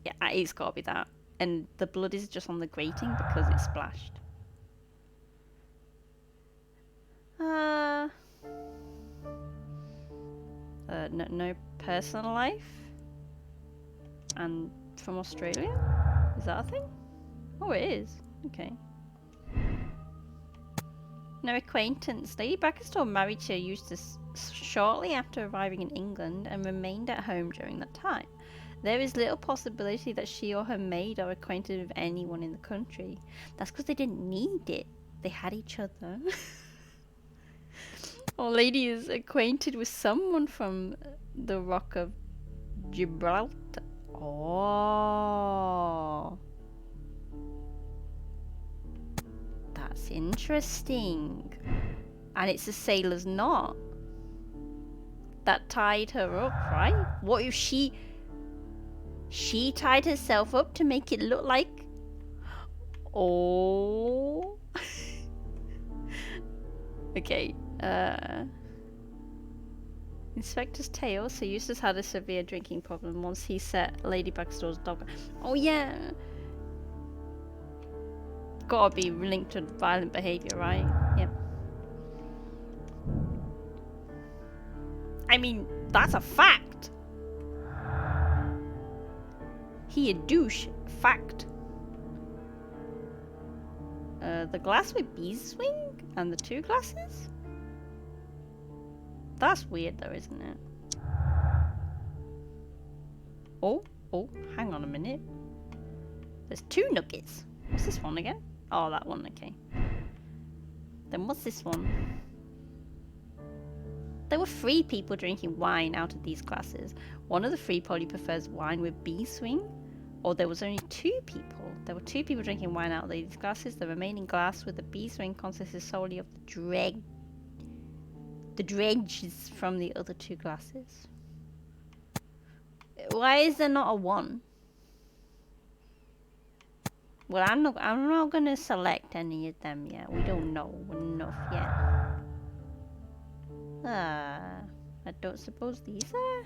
yeah, it's got to be that. And the blood is just on the grating because it's splashed. No personal life? And from Australia? Is that a thing? Oh, it is. Okay. No acquaintance. Lady Brackenstall married Sir Eustace shortly after arriving in England and remained at home during that time. There is little possibility that she or her maid are acquainted with anyone in the country. That's because they didn't need it. They had each other. Or lady is acquainted with someone from the Rock of Gibraltar. Oh. That's interesting. And it's a sailor's knot that tied her up, right? What if she tied herself up to make it look like... Oh. Okay. Inspector's tale. Sir Eustace had a severe drinking problem once he set Lady Brackenstall's dog. Oh yeah. Gotta be linked to violent behaviour, right? Yep. I mean, that's a fact. He a douche. Fact. The glass with beeswing? And the 2 glasses? That's weird though, isn't it? Oh, hang on a minute. There's 2 nuggets. What's this one again? Oh, that one, okay. Then what's this one? There were 3 people drinking wine out of these glasses. One of the 3 probably prefers wine with beeswing. Or there was only 2 people. There were 2 people drinking wine out of these glasses. The remaining glass with the beeswing consisted solely of the dregs from the other 2 glasses. Why is there not a 1? Well, I'm not gonna select any of them yet. We don't know enough yet. I don't suppose these are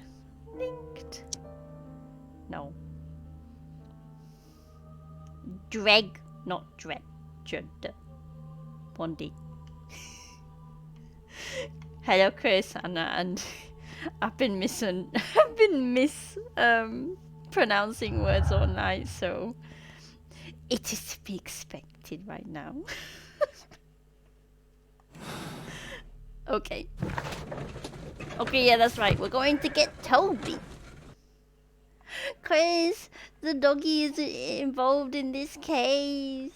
linked. No. Dreg, not dread. 1D. Hello, Chris, and I've been pronouncing words all night, so it is to be expected right now. Okay. Okay, yeah, that's right. We're going to get Toby. Chris, the doggy is involved in this case.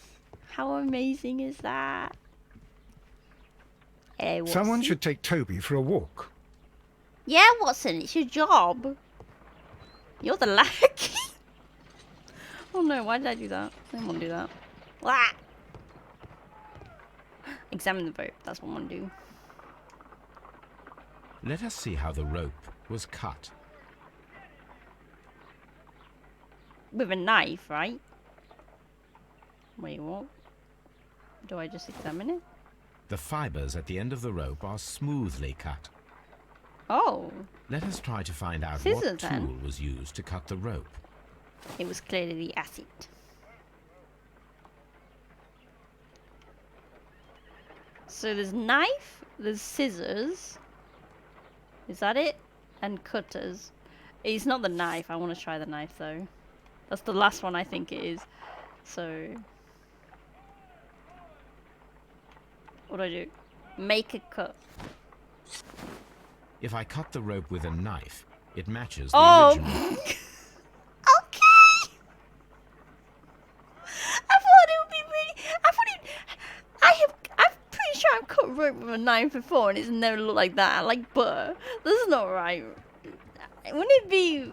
How amazing is that? Hey, Someone should take Toby for a walk. Yeah, Watson, it's your job. You're the lackey. Oh no, why did I do that? I didn't want to do that. Blah. Examine the rope, that's what I want to do. Let us see how the rope was cut. With a knife, right? Wait, what? Do I just examine it? The fibers at the end of the rope are smoothly cut. Oh. Let us try to find out Scissors, what tool then. was used to cut the rope. It was clearly the acid. So there's knife, there's scissors. Is that it? And cutters. It's not the knife. I want to try the knife though. That's the last one I think it is. So what do I do? Make a cut. If I cut the rope with a knife, it matches the Oh. original. Okay. I thought it would be really. I thought it. I'm pretty sure I've cut rope with a knife before, and it's never looked like that. Like butter. This is not right. Wouldn't it be?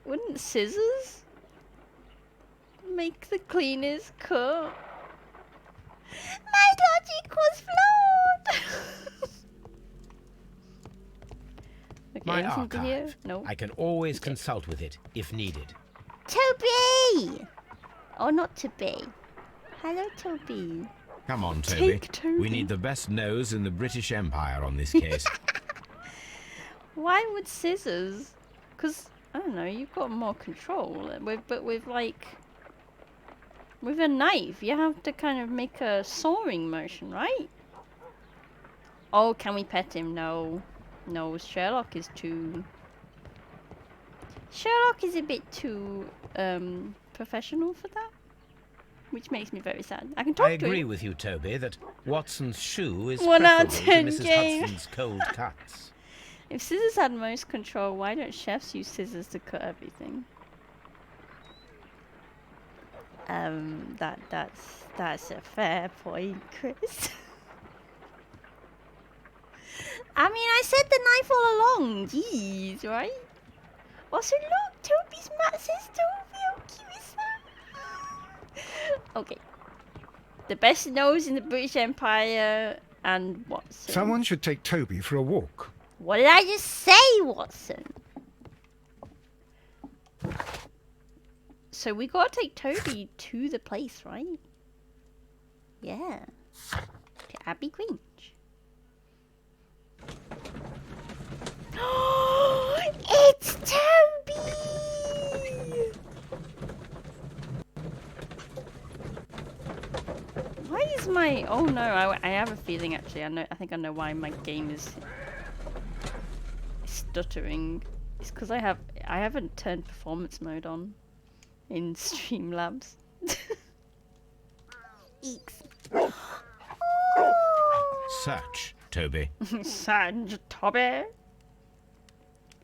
Wouldn't scissors make the cleanest cut? My logic was flawed. Okay, My anything to hear? archive. No. I can always consult with it if needed. Toby! Oh, not Toby. Hello, Toby. Come on, Toby. Take Toby. We need the best nose in the British Empire on this case. Why would scissors? Because, I don't know, you've got more control. But with, like... With a knife, you have to kind of make a sawing motion, right? Oh, can we pet him? No. No, Sherlock is too... Sherlock is a bit too, professional for that. Which makes me very sad. I can talk I to agree him. with you, Toby, that Watson's shoe is 1 out of preferable 10 to Mrs. game. Hudson's cold cuts. If scissors had most control, why don't chefs use scissors to cut everything? That's a fair point, Chris. I mean, I said the knife all along. Jeez, right? Also, look, Toby's mat says Toby. How cute is that? Okay. The best nose in the British Empire and Watson. Someone should take Toby for a walk. What did I just say, Watson? So we gotta take Toby to the place, right? Yeah. To Abbey Grange. It's Toby! Why is my... Oh no, I have a feeling actually. I think I know why my game is stuttering. It's because I haven't turned performance mode on in Streamlabs. Eeks. Search, Toby. Sanj Toby.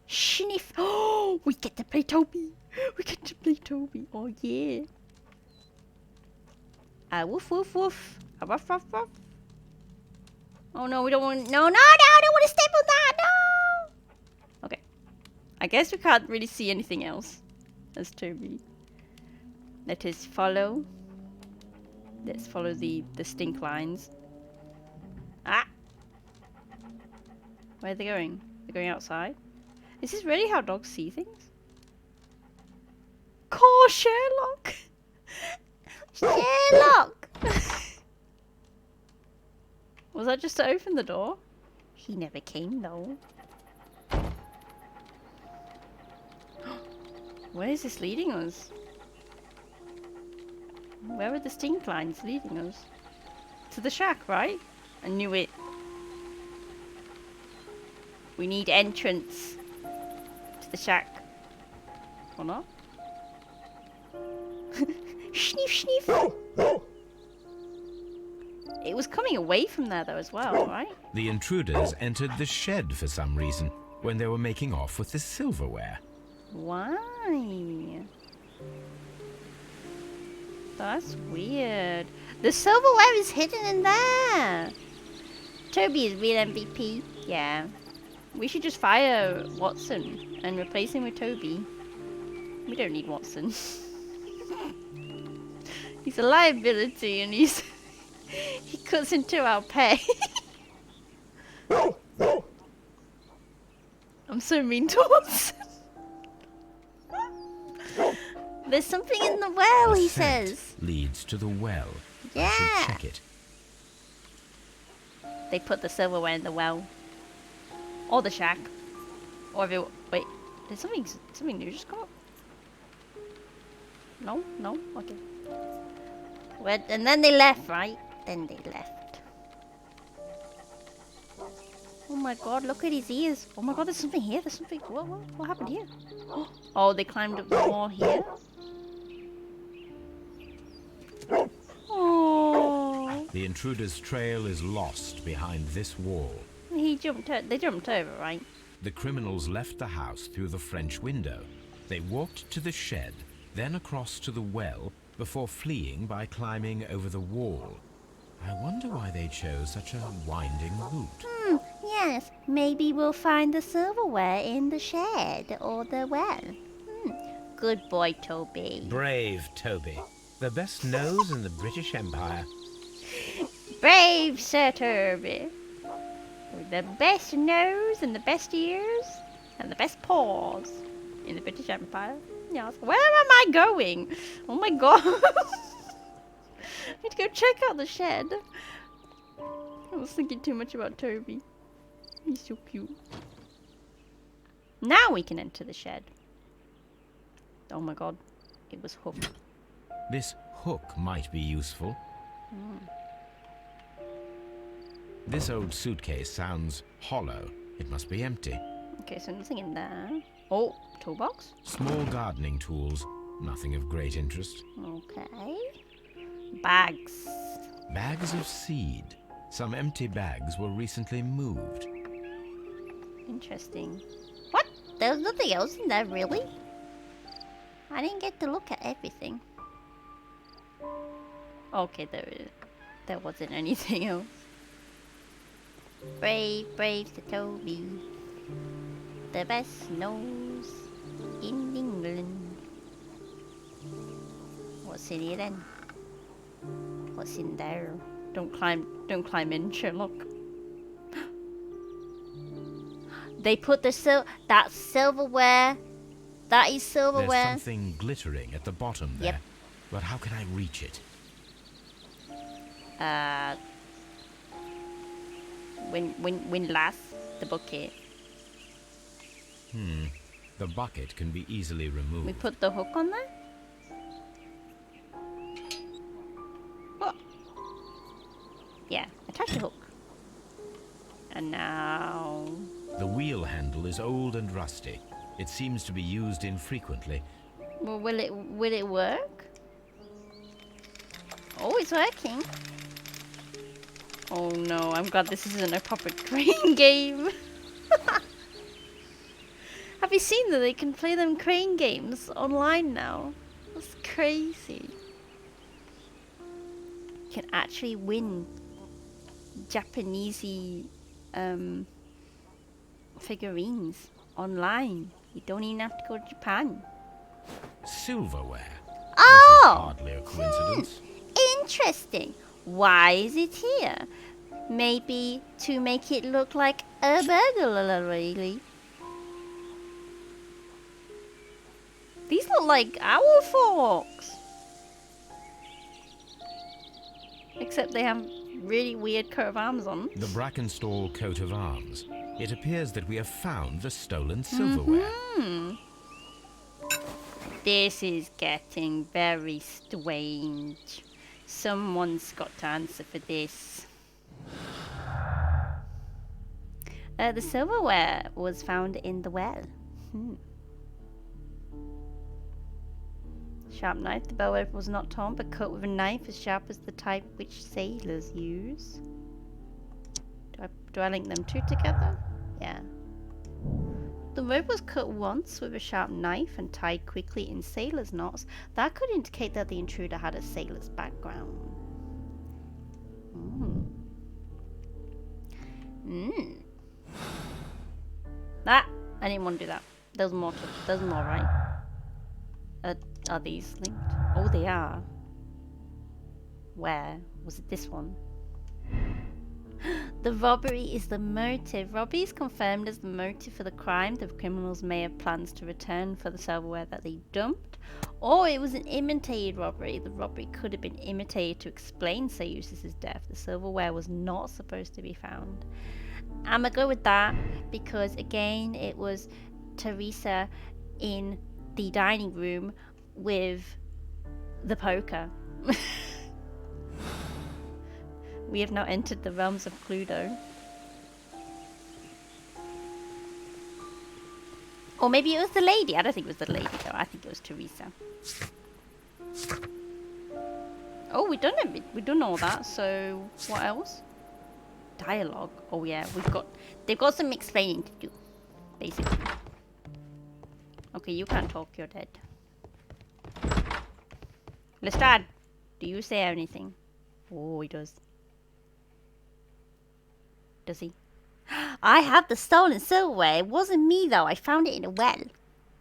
Sniff. Oh, we get to play Toby. We get to play Toby. Oh yeah. Woof woof woof. Ruff ruff ruff. Oh no, we don't want. No, I don't want to step on that. No. Okay. I guess we can't really see anything else as Toby. Let us follow. Let's follow the stink lines. Ah! Where are they going? They're going outside? Is this really how dogs see things? Call Sherlock! Sherlock! Was that just to open the door? He never came though. Where is this leading us? Where are the stink lines leading us? To the shack, right? I knew it. We need entrance to the shack. Or not? Sniff, sniff. It was coming away from there though as well, right? The intruders entered the shed for some reason when they were making off with the silverware. Why? That's weird. The silverware is hidden in there. Toby is real MVP. Yeah. We should just fire Watson and replace him with Toby. We don't need Watson. He's a liability and he cuts into our pay. I'm so mean to Watson. There's something in the well, The he scent says. leads to the well. I Yeah. should check it. They put the silverware in the well. Or the shack. Or if it... Wait. Did something new just come up? No? No? Okay. Well, and then they left, right? Then they left. Oh my god, look at his ears. Oh my god, there's something here. There's something. What happened here? Oh, they climbed up the wall here. Oh, The intruder's trail is lost behind this wall. they jumped over, right? The criminals left the house through the French window. They walked to the shed, then across to the well, before fleeing by climbing over the wall. I wonder why they chose such a winding route. Yes, maybe we'll find the silverware in the shed or the well. Good boy, Toby. Brave Toby. The best nose in the British Empire. Brave Sir Toby. With the best nose and the best ears and the best paws in the British Empire. Yes. Where am I going? Oh my god. I need to go check out the shed. I was thinking too much about Toby. He's so cute. Now we can enter the shed. Oh my god. It was hooked. This hook might be useful. This old suitcase sounds hollow. It must be empty. Okay, so nothing in there. Oh, toolbox. Small gardening tools. Nothing of great interest. Okay. Bags. Bags of seed. Some empty bags were recently moved. Interesting. What? There's nothing else in there, really? I didn't get to look at everything. Okay, there wasn't anything else. Brave Sir Toby. The best nose in England. What's in here then? What's in there? Don't climb in, Sherlock. They put the that silverware. That is silverware. There's something glittering at the bottom there. Yep. But how can I reach it? Windlass, the bucket. The bucket can be easily removed. We put the hook on there? Oh. Yeah, attach the hook. And now... The wheel handle is old and rusty. It seems to be used infrequently. Well, will it work? Oh, it's working. Oh no, I'm glad this isn't a proper crane game. Have you seen that they can play them crane games online now? That's crazy. You can actually win Japanesey figurines online. You don't even have to go to Japan. Silverware. Oh! This is hardly a coincidence. Interesting. Why is it here? Maybe to make it look like a burglary. These look like owl forks. Except they have really weird coat of arms on. The Brackenstall coat of arms. It appears that we have found the stolen silverware. This is getting very strange. Someone's got to answer for this. The silverware was found in the well. Sharp knife. The bell rope was not torn, but cut with a knife as sharp as the type which sailors use. Do I link them two together? Yeah. The rope was cut once with a sharp knife and tied quickly in sailor's knots. That could indicate that the intruder had a sailor's background. I didn't want to do that. There's more, right? Are these linked? Oh, they are. Where? Was it this one? The robbery is the motive. Robbery is confirmed as the motive for the crime. The criminals may have plans to return for the silverware that they dumped. Or it was an imitated robbery. The robbery could have been imitated to explain Sir Eustace's death. The silverware was not supposed to be found. I'm gonna go with that because, again, it was Teresa in the dining room with the poker. We have now entered the realms of Cluedo. Or maybe it was the lady. I don't think it was the lady though. I think it was Teresa. Oh, we done all that. So what else? Dialogue. Oh yeah, they've got some explaining to do, basically. Okay, you can't talk. You're dead. Lestrade, do you say anything? Oh, he does. Does he? I have the stolen silverware. It wasn't me though. I found it in a well.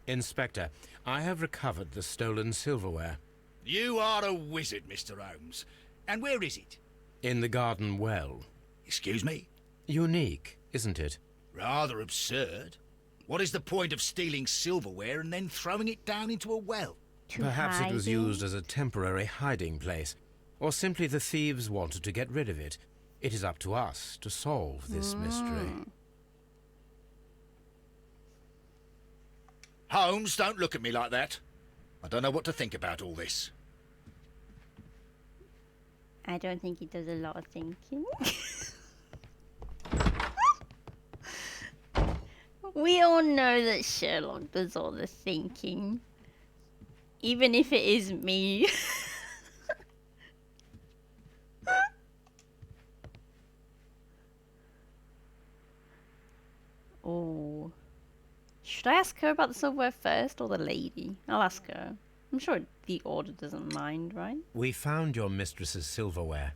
Inspector, I have recovered the stolen silverware. You are a wizard, Mr. Holmes. And where is it? In the garden well. Excuse me? Unique, isn't it? Rather absurd. What is the point of stealing silverware and then throwing it down into a well? Perhaps it was used as a temporary hiding place. Or simply the thieves wanted to get rid of it. It is up to us to solve this mystery. Holmes, don't look at me like that. I don't know what to think about all this. I don't think he does a lot of thinking. We all know that Sherlock does all the thinking. Even if it is me. Oh. Should I ask her about the silverware first or the lady? I'll ask her. I'm sure the order doesn't mind, right? We found your mistress's silverware.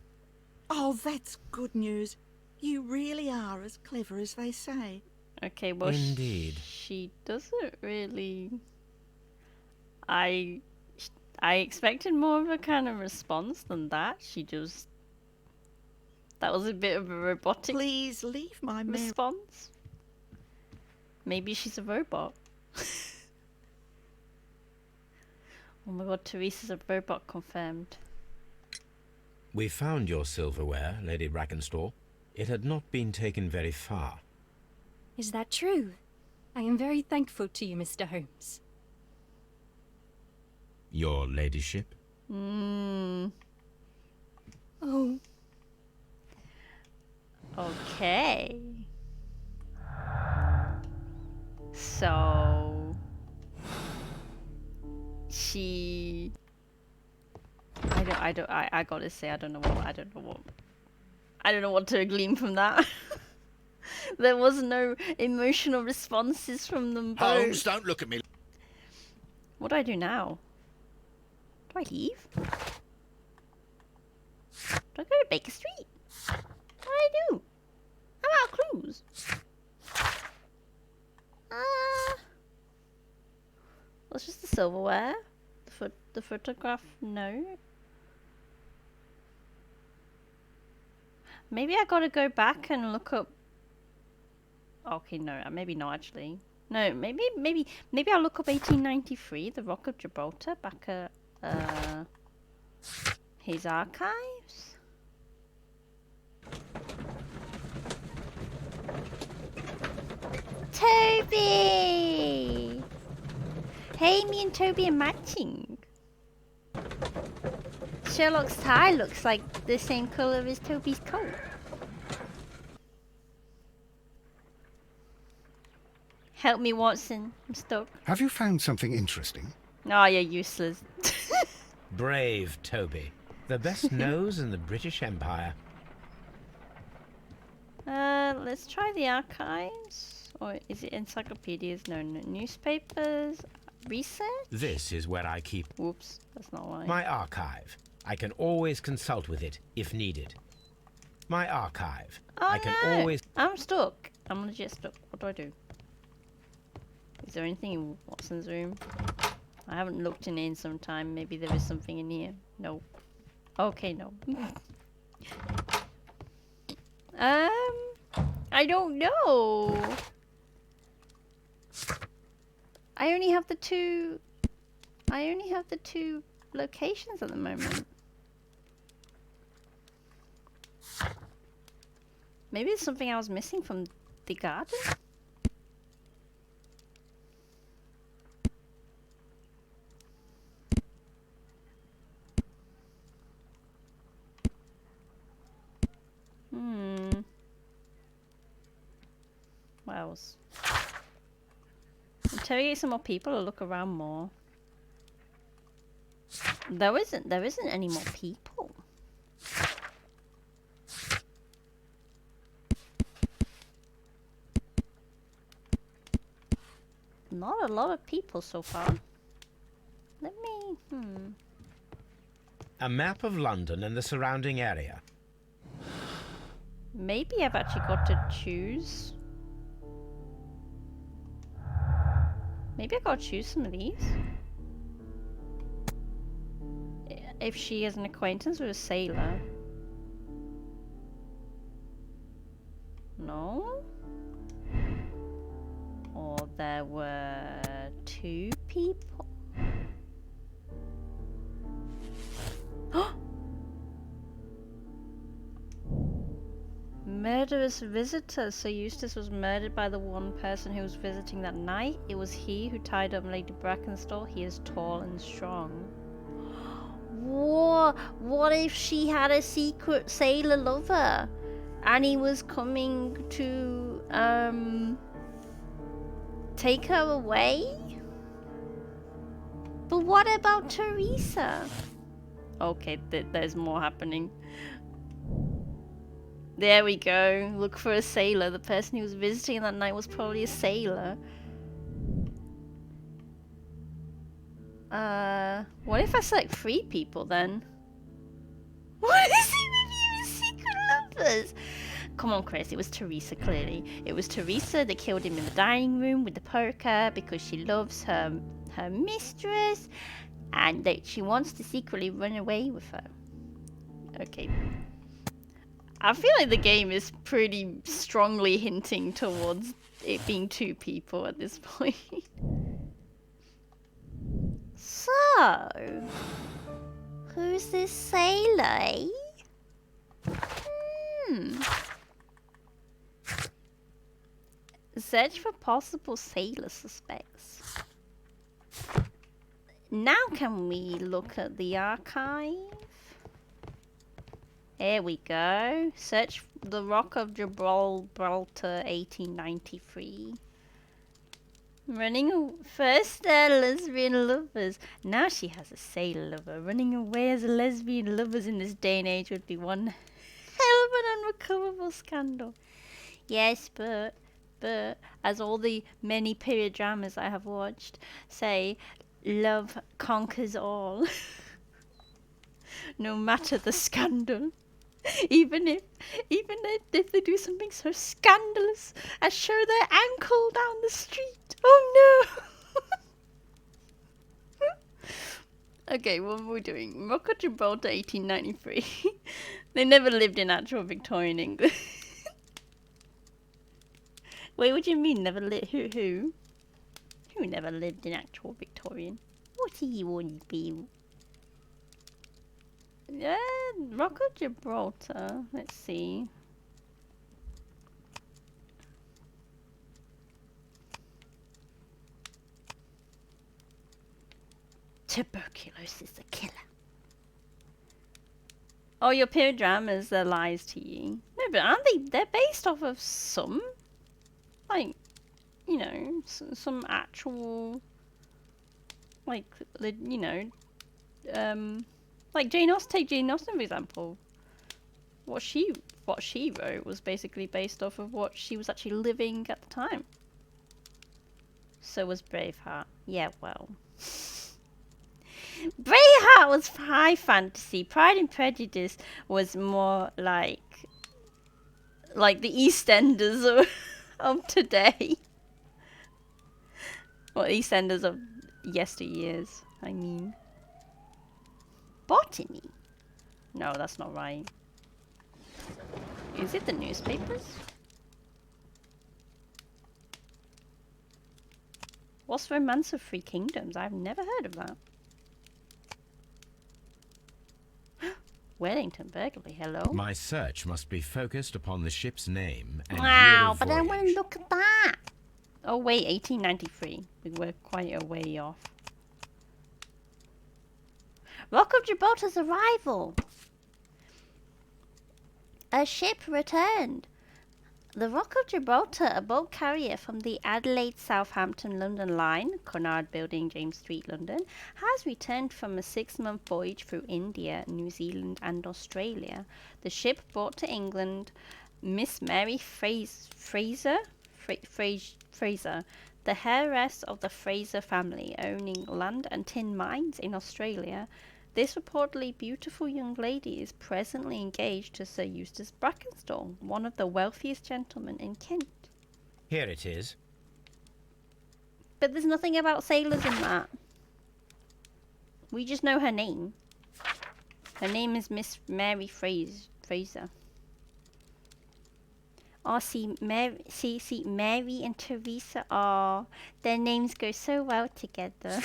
Oh, that's good news. You really are as clever as they say. Okay, well, Indeed. She doesn't really. I expected more of a kind of response than that. She just. That was a bit of a robotic Please leave my Mary. response. Maybe she's a robot. Oh my god, Teresa's a robot confirmed. We found your silverware, Lady Brackenstall. It had not been taken very far. Is that true? I am very thankful to you, Mr. Holmes. Your ladyship? Oh, Okay. So she I gotta say I don't know what to glean from that. There was no emotional responses from them both. Holmes, don't look at me. What do I do now? Do I leave? Do I go to Baker Street? What do I do? I'm out of clues. What's just the silverware? The photograph? No. Maybe I gotta go back and look up. Okay, no, maybe not actually. No, maybe I'll look up 1893, the Rock of Gibraltar, back at his archives. Toby! Hey, me and Toby are matching. Sherlock's tie looks like the same colour as Toby's coat. Help me, Watson. I'm stuck. Have you found something interesting? Oh, you're useless. Brave Toby. The best nose in the British Empire. Let's try the archives. Or is it encyclopedias? No, newspapers. Research? This is where I keep Whoops, that's not right. my archive. I can always consult with it if needed. My archive. Oh, I can no. always... I'm stuck. I'm legit stuck. What do I do? Is there anything in Watson's room? I haven't looked in some time. Maybe there is something in here. No. Okay, no. I don't know. I only have the two locations at the moment. Maybe it's something I was missing from the garden? What else? interrogate some more people or look around more? There isn't any more people. Not a lot of people so far. Let me, A map of London and the surrounding area. Maybe I've actually got to choose. Maybe I gotta choose some of these. If she has an acquaintance with a sailor. No? Or there were 2 people. Murderous visitor. So Eustace was murdered by the one person who was visiting that night. It was he who tied up Lady Brackenstall. He is tall and strong. What if she had a secret sailor lover? And he was coming to, take her away? But what about Teresa? Okay, there's more happening. There we go. Look for a sailor. The person who was visiting that night was probably a sailor. What if I select 3 people then? What is it with you secret lovers? Come on, Chris. It was Teresa, clearly. It was Teresa that killed him in the dining room with the poker because she loves her mistress and that she wants to secretly run away with her. Okay. I feel like the game is pretty strongly hinting towards it being 2 people at this point. So, who's this sailor, eh? Search for possible sailor suspects. Now can we look at the archive? Here we go. Search the Rock of Gibraltar 1893. First lesbian lovers. Now she has a sailor lover. Running away as a lesbian lovers in this day and age would be one hell of an unrecoverable scandal. Yes, but as all the many period dramas I have watched say, love conquers all. No matter the scandal. Even if they do something so scandalous as show their ankle down the street. Oh no! Okay, what were we doing? Rock of Gibraltar 1893. They never lived in actual Victorian England. Wait, what do you mean never lived? Who? Who never lived in actual Victorian? What do you want to be? Yeah, Rock of Gibraltar. Let's see. Tuberculosis is a killer. Oh, your period dramas, they're lies to you. No, but aren't they? They're based off of some, like, you know, some actual, like, you know, like Jane Austen. Take Jane Austen for example. What she wrote was basically based off of what she was actually living at the time. So was Braveheart. Yeah, well. Braveheart was high fantasy. Pride and Prejudice was more like the EastEnders of today. Or EastEnders of yesteryears, I mean. Botany? No, that's not right. Is it the newspapers? What's Romance of 3 Kingdoms? I've never heard of that. Wellington burglary, hello? My search must be focused upon the ship's name and wow, year of but I want voyage. to look at that. Oh wait, 1893. We were quite a way off. Rock of Gibraltar's arrival. A ship returned. The Rock of Gibraltar, a bulk carrier from the Adelaide, Southampton, London line, Cunard Building, James Street, London, has returned from a 6-month voyage through India, New Zealand and Australia. The ship brought to England Miss Mary Fraser, the heiress of the Fraser family, owning land and tin mines in Australia. This reportedly beautiful young lady is presently engaged to Sir Eustace Brackenstall, one of the wealthiest gentlemen in Kent. Here it is. But there's nothing about sailors in that. We just know her name. Her name is Miss Mary Fraser. Oh, see, Mary and Teresa, oh, their names go so well together.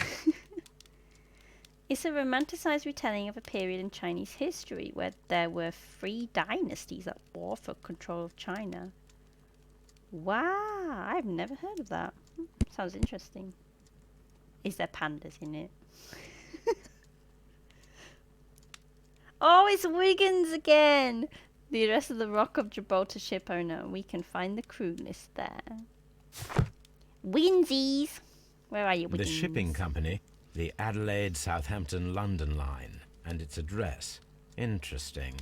It's a romanticized retelling of a period in Chinese history where there were 3 dynasties at war for control of China. Wow, I've never heard of that. Sounds interesting. Is there pandas in it? Oh, it's Wiggins again! The address of the Rock of Gibraltar ship owner. We can find the crew list there. Wigginsies! Where are you, Wiggins? The shipping company, the Adelaide, Southampton, London line, and its address. Interesting.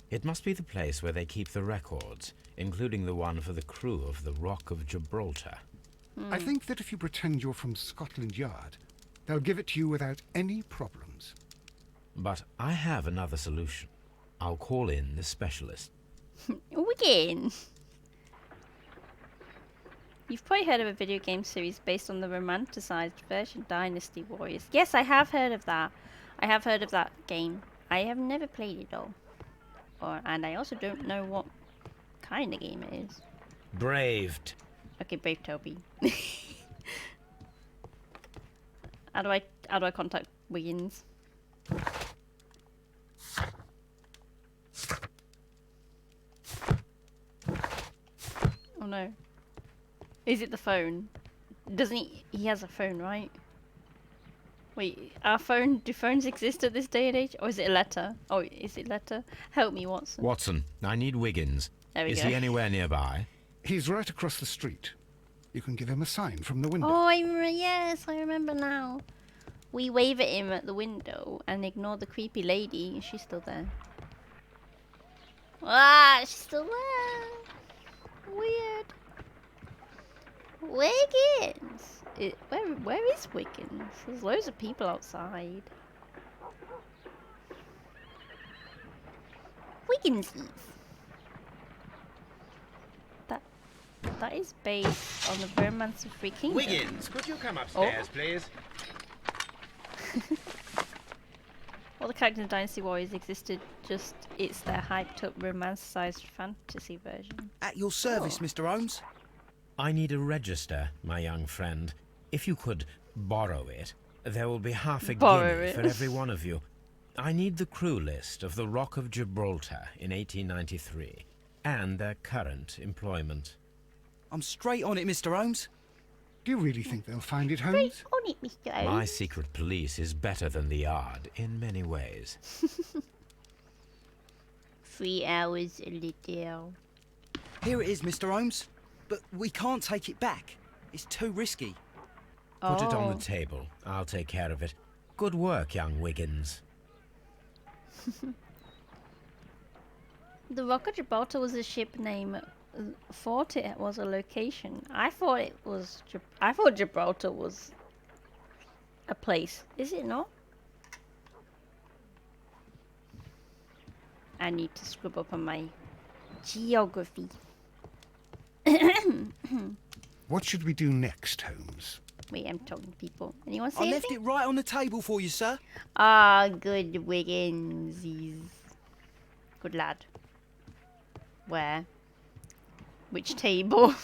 It must be the place where they keep the records, including the one for the crew of the Rock of Gibraltar. I think that if you pretend you're from Scotland Yard, they'll give it to you without any problems. But I have another solution. I'll call in the specialist. Wiggins! You've probably heard of a video game series based on the romanticized version Dynasty Warriors. Yes, I have heard of that. I have heard of that game. I have never played it though. And I also don't know what kind of game it is. Braved. Okay, Brave Toby. How do I contact Wiggins? Oh no. Is it the phone? Doesn't he? He has a phone, right? Wait, do phones exist at this day and age? Or is it a letter? Oh, is it letter? Help me, Watson. Watson, I need Wiggins. There we Is go. he anywhere nearby? He's right across the street. You can give him a sign from the window. Oh, yes, I remember now. We wave at him at the window and ignore the creepy lady. She's still there. Ah, she's still there. Weird. Wiggins. Where is Wiggins? There's loads of people outside. Wigginsies. That is based on the Romance of Three Kingdoms. Wiggins, could you come upstairs, please? All the characters in Dynasty Warriors existed, just it's their hyped up romanticized fantasy version. At your service, Oh. Mr. Holmes. I need a register, my young friend. If you could borrow it, there will be half a Borrow guinea it. for every one of you. I need the crew list of the Rock of Gibraltar in 1893 and their current employment. I'm straight on it, Mr. Holmes. Do you really think they'll find it, Right Holmes? on it, Mr. Holmes. My secret police is better than the Yard in many ways. 3 hours a little. Here it is, Mr. Holmes. But we can't take it back. It's too risky. Put it on Oh. the table. I'll take care of it. Good work, young Wiggins. The Rock of Gibraltar was a ship name. Thought it was a location. I thought Gibraltar was a place. Is it not? I need to scrub up on my geography. What should we do next, Holmes? Wait, I'm talking to people. Anyone say I left anything? it right on the table for you, sir. Ah, good Wiggins. Good lad. Where? Which table?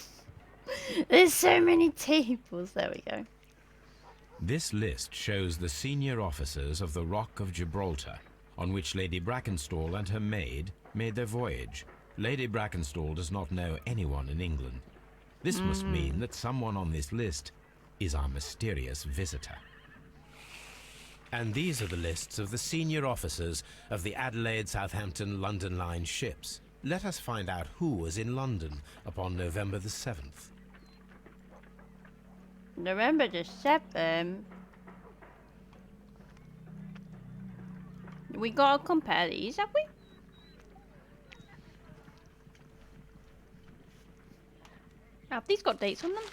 There's so many tables. There we go. This list shows the senior officers of the Rock of Gibraltar, on which Lady Brackenstall and her maid made their voyage. Lady Brackenstall does not know anyone in England. This must mean that someone on this list is our mysterious visitor. And these are the lists of the senior officers of the Adelaide, Southampton, London line ships. Let us find out who was in London upon November the 7th. November the 7th. We gotta compare these, have we? Have these got dates on them?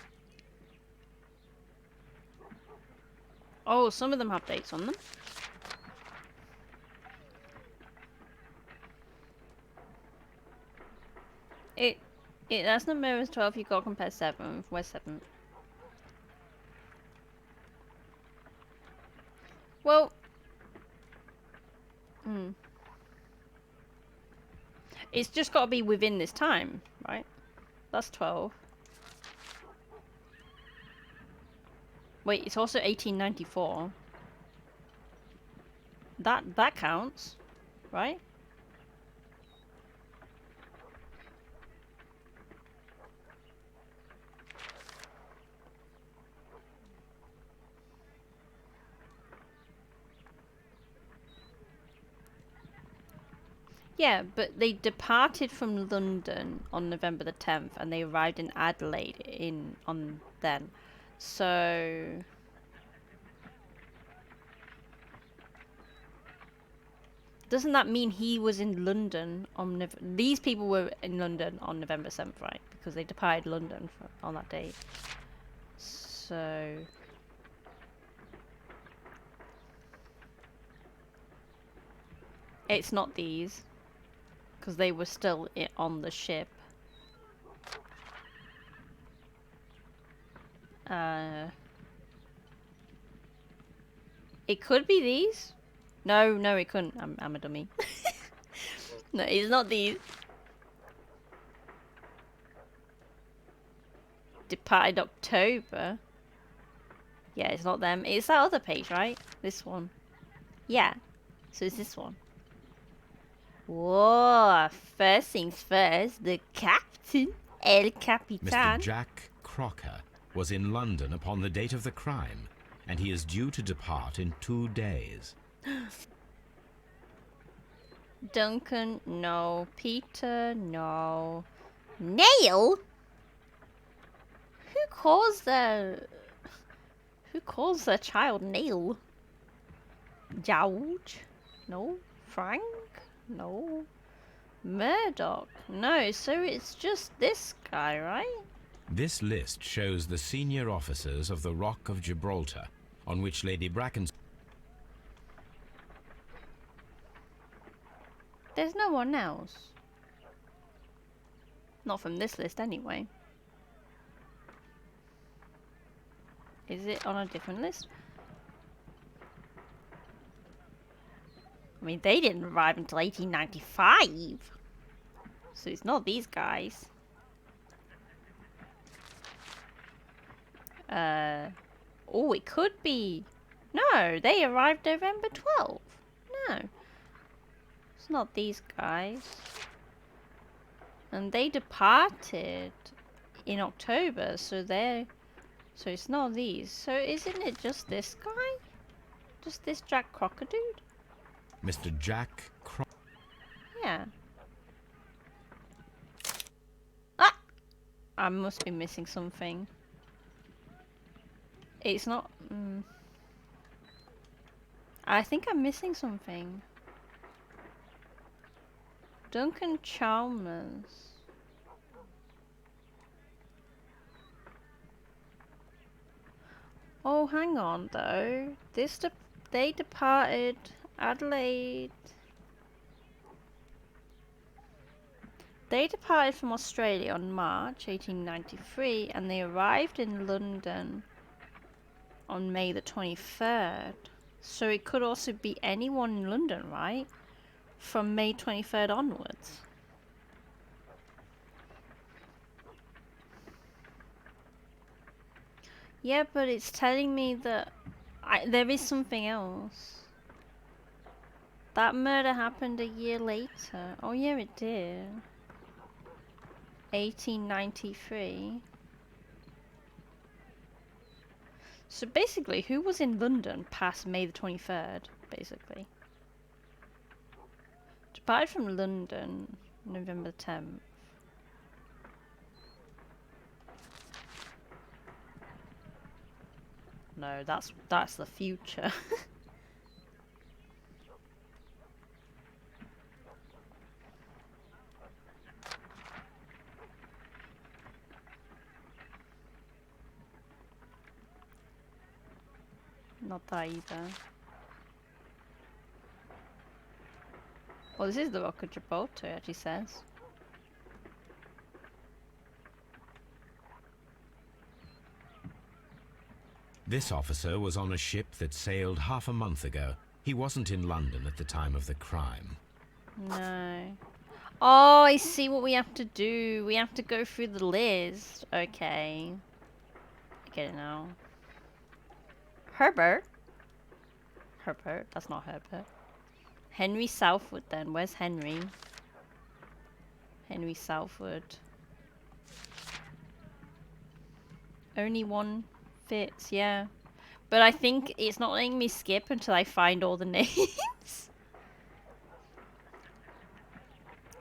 Oh, some of them have dates on them. That's not mirrors 12, you gotta compare 7th. Where's 7th? Well, it's just gotta be within this time, right? That's 12. Wait, it's also 1894. That counts, right? Yeah, but they departed from London on November the 10th, and they arrived in Adelaide on then. So doesn't that mean he was in London on these people were in London on November 7th, right? Because they departed London on that date. So it's not these, because they were still on the ship. It could be these. No, it couldn't. I'm a dummy. No, it's not these. Departed October. Yeah, it's not them. It's that other page, right? This one. Yeah. So it's this one. Whoa, first things first, the captain, El Capitan. Mr. Jack Crocker was in London upon the date of the crime, and he is due to depart in 2 days. Duncan, no. Peter, no. Nail? Who calls their child Nail? George? No. Frank? No. Murdoch? No, so it's just this guy, right? This list shows the senior officers of the Rock of Gibraltar, on which Lady Bracken's... There's no one else. Not from this list, anyway. Is it on a different list? I mean, they didn't arrive until 1895. So it's not these guys. Oh, it could be. No, they arrived November 12th. No. It's not these guys. And they departed in October, so it's not these. So isn't it just this guy? Just this Jack Crocker dude? Mr. Jack Crocker. Yeah. Ah! I must be missing something. It's not... I think I'm missing something. Duncan Chalmers. Oh, hang on though. They departed Adelaide. They departed from Australia on March 1893, and they arrived in London on May the 23rd. So it could also be anyone in London, right? From May 23rd onwards. Yeah, but it's telling me that there is something else. That murder happened a year later. Oh yeah, it did. 1893. So basically, who was in London past May the 23rd, basically? Departed from London. November 10th. No, that's the future. Not that either. Well, this is the Rock of Gibraltar, it actually says. This officer was on a ship that sailed half a month ago. He wasn't in London at the time of the crime. No. Oh, I see what we have to do. We have to go through the list. Okay. I get it now. Herbert? Herbert? That's not Herbert. Henry Southwood then. Where's Henry? Henry Southwood. Only one fits, yeah. But I think it's not letting me skip until I find all the names.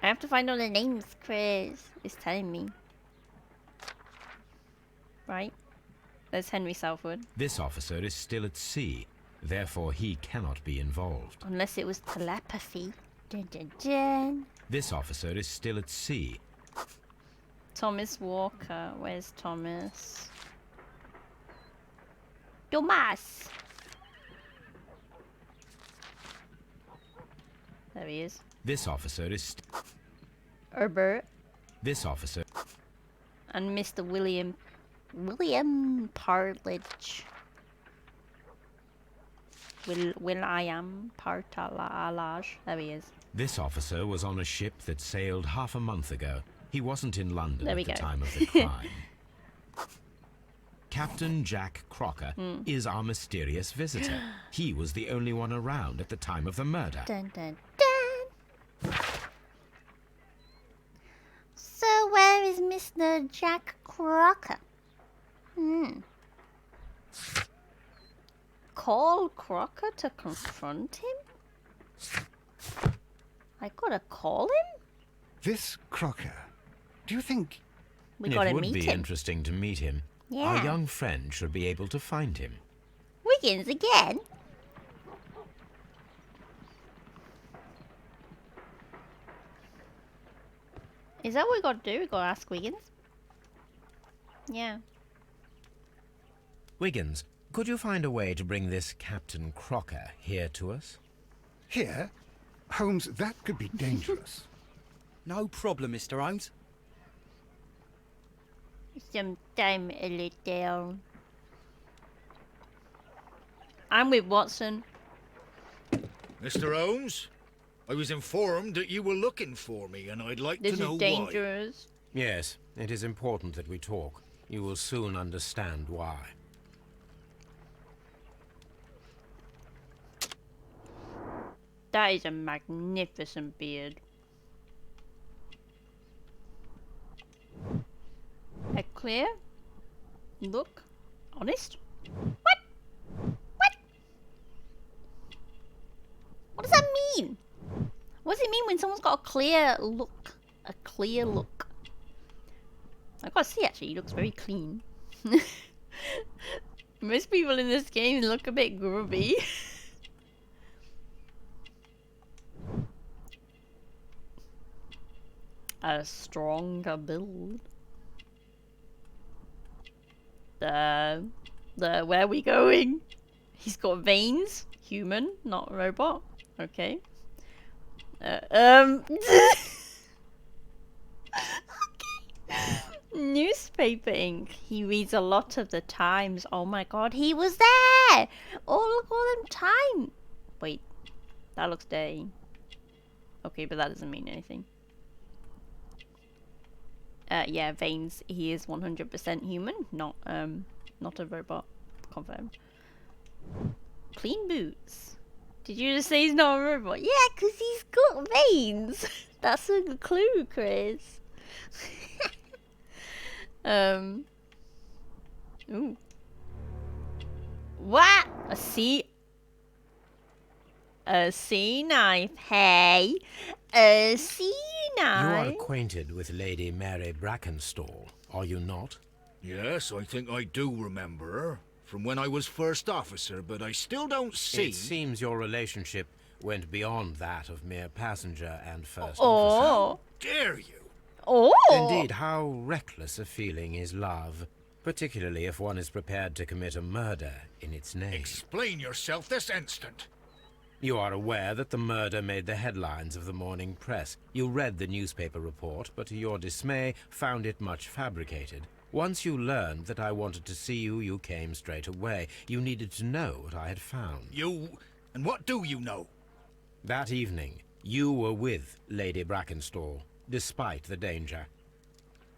I have to find all the names, Chris. It's telling me. Right? There's Henry Southwood. This officer is still at sea. Therefore, he cannot be involved. Unless it was telepathy. Dun, dun, dun. This officer is still at sea. Thomas Walker. Where's Thomas? Thomas! There he is. This officer is... Herbert. This officer... And Mr. William Partridge. William Partridge. There he is. This officer was on a ship that sailed half a month ago. He wasn't in London There at we the go. time of the crime. Captain Jack Crocker is our mysterious visitor. He was the only one around at the time of the murder. Dun, dun, dun. So where is Mr. Jack Crocker? Call Crocker to confront him? I gotta call him? This Crocker, do you think... We gotta It would meet be him. interesting to meet him. Yeah. Our young friend should be able to find him. Wiggins again? Is that what we gotta do? We gotta ask Wiggins? Yeah. Wiggins, could you find a way to bring this Captain Crocker here to us? Here? Holmes, that could be dangerous. No problem, Mr. Holmes. Sometime a little. I'm with Watson. Mr. Holmes, I was informed that you were looking for me, and I'd like This to know is why. dangerous. Yes, it is important that we talk. You will soon understand why. That is a magnificent beard. A clear look. Honest? What? What? What does that mean? What does it mean when someone's got a clear look? A clear look. I gotta see, actually, he looks very clean. Most people in this game look a bit grubby. A stronger build. Where are we going? He's got veins. Human, not robot. Okay. Okay. Newspaper ink. He reads a lot of the Times. Oh my god, he was there! Oh, look, all them time. Wait, that looks dirty. Okay, but that doesn't mean anything. Yeah, veins. He is 100% human, not a robot. Confirmed. Clean boots. Did you just say he's not a robot? Yeah, because he's got veins. That's a good clue, Chris. Ooh. What? A sea knife. Hey. A sea You are I? acquainted with Lady Mary Brackenstall, are you not? Yes, I think I do remember her. From when I was first officer, but I still don't see... It seems your relationship went beyond that of mere passenger and first officer. Oh. Dare you? Oh. Indeed, how reckless a feeling is love, particularly if one is prepared to commit a murder in its name. Explain yourself this instant. You are aware that the murder made the headlines of the morning press. You read the newspaper report, but to your dismay, found it much fabricated. Once you learned that I wanted to see you, you came straight away. You needed to know what I had found. You... And what do you know? That evening, you were with Lady Brackenstall, despite the danger.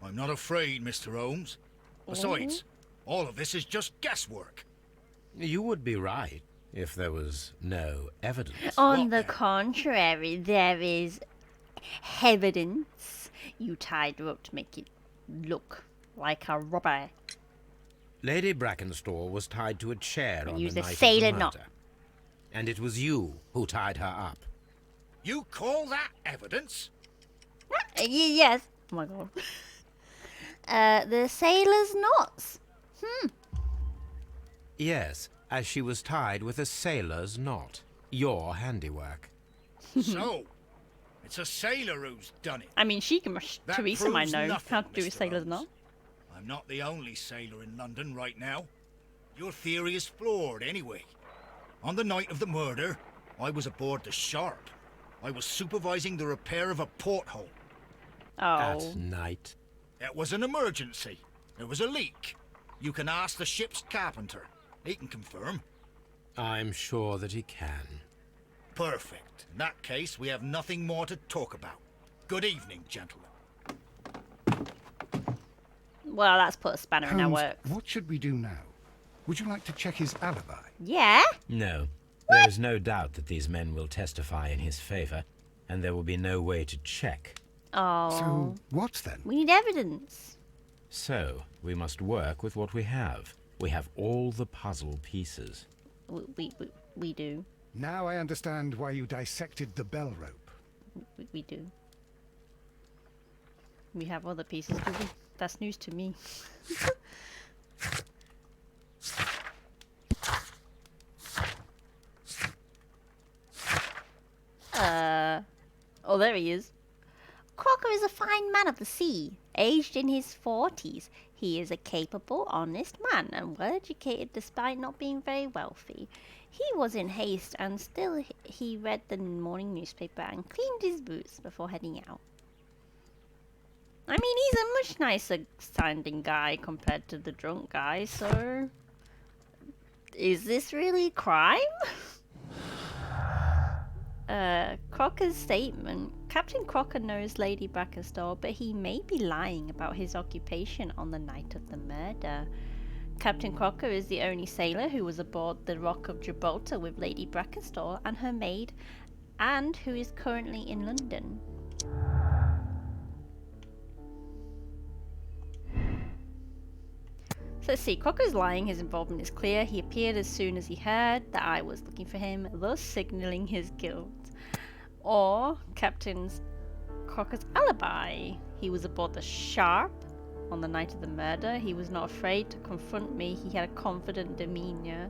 I'm not afraid, Mr. Holmes. Besides, all of this is just guesswork. You would be right if there was no evidence. On What the then? contrary, there is evidence. You tied her up to make it look like a robber. Lady Brackenstall was tied to a chair And on used the a night sailor of the knot. murder. And it was you who tied her up. You call that evidence? Yes. Oh my god. The sailor's knots. Yes, as she was tied with a sailor's knot. Your handiwork. So, it's a sailor who's done it. I mean, she can That Teresa might proves know nothing, how to do a Mr. sailor's Holmes. knot. I'm not the only sailor in London right now. Your theory is flawed anyway. On the night of the murder, I was aboard the Sharp. I was supervising the repair of a porthole. Oh. At night. It was an emergency. There was a leak. You can ask the ship's carpenter. He can confirm. I'm sure that he can. Perfect. In that case, we have nothing more to talk about. Good evening, gentlemen. Well, that's put a spanner in our Holmes, works. what should we do now? Would you like to check his alibi? Yeah? No. There is no doubt that these men will testify in his favor, and there will be no way to check. Oh. So, what then? We need evidence. So, we must work with what we have. We have all the puzzle pieces. We do. Now I understand why you dissected the bell rope. We do. We have other pieces, do we? That's news to me. Oh, there he is. Crocker is a fine man of the sea, aged in his 40s. He is a capable, honest man, and well educated despite not being very wealthy. He was in haste, and still he read the morning newspaper and cleaned his boots before heading out. I mean, he's a much nicer sounding guy compared to the drunk guy, so... Is this really crime? Crocker's statement. Captain Crocker knows Lady Brackenstall, but he may be lying about his occupation on the night of the murder. Captain Crocker is the only sailor who was aboard the Rock of Gibraltar with Lady Brackenstall and her maid, and who is currently in London. So let's see, Crocker's lying, his involvement is clear. He appeared as soon as he heard that I was looking for him, thus signalling his guilt. Or Captain Crocker's alibi. He was aboard the Sharp on the night of the murder. He was not afraid to confront me. He had a confident demeanour.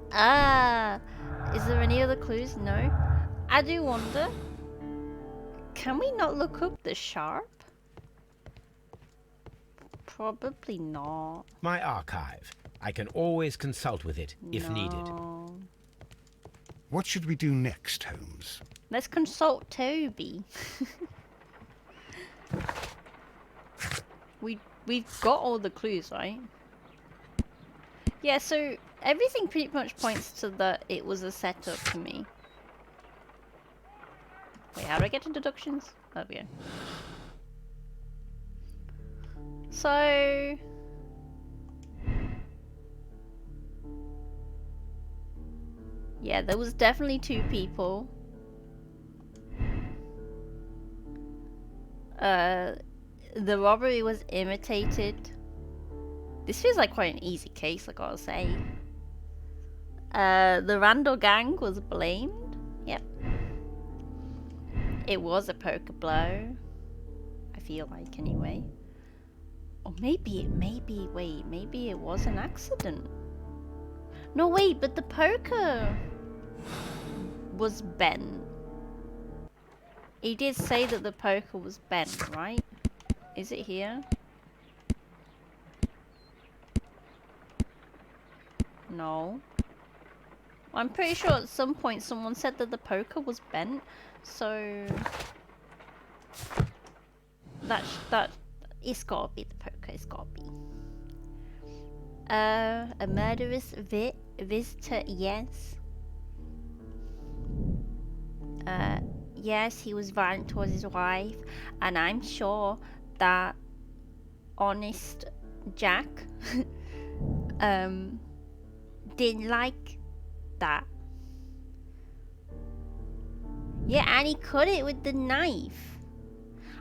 Is there any other clues? No. I do wonder, can we not look up the Sharp? Probably not. My archive. I can always consult with it if needed. No. What should we do next, Holmes? Let's consult Toby. We've got all the clues, right? Yeah, so everything pretty much points to that it was a setup for me. Wait, how do I get to deductions? There we go. So... yeah, there was definitely two people. The robbery was imitated. This feels like quite an easy case, I gotta say. The Randall gang was blamed. Yep. It was a poker blow. I feel like, anyway. Or maybe it was an accident. No, wait, but the poker was bent. He did say that the poker was bent, right? Is it here? No. I'm pretty sure at some point someone said that the poker was bent, so that it's gotta be the poker. It's gotta be. A murderous visitor. Yes. Yes, he was violent towards his wife, and I'm sure that honest Jack didn't like that. Yeah, and he cut it with the knife.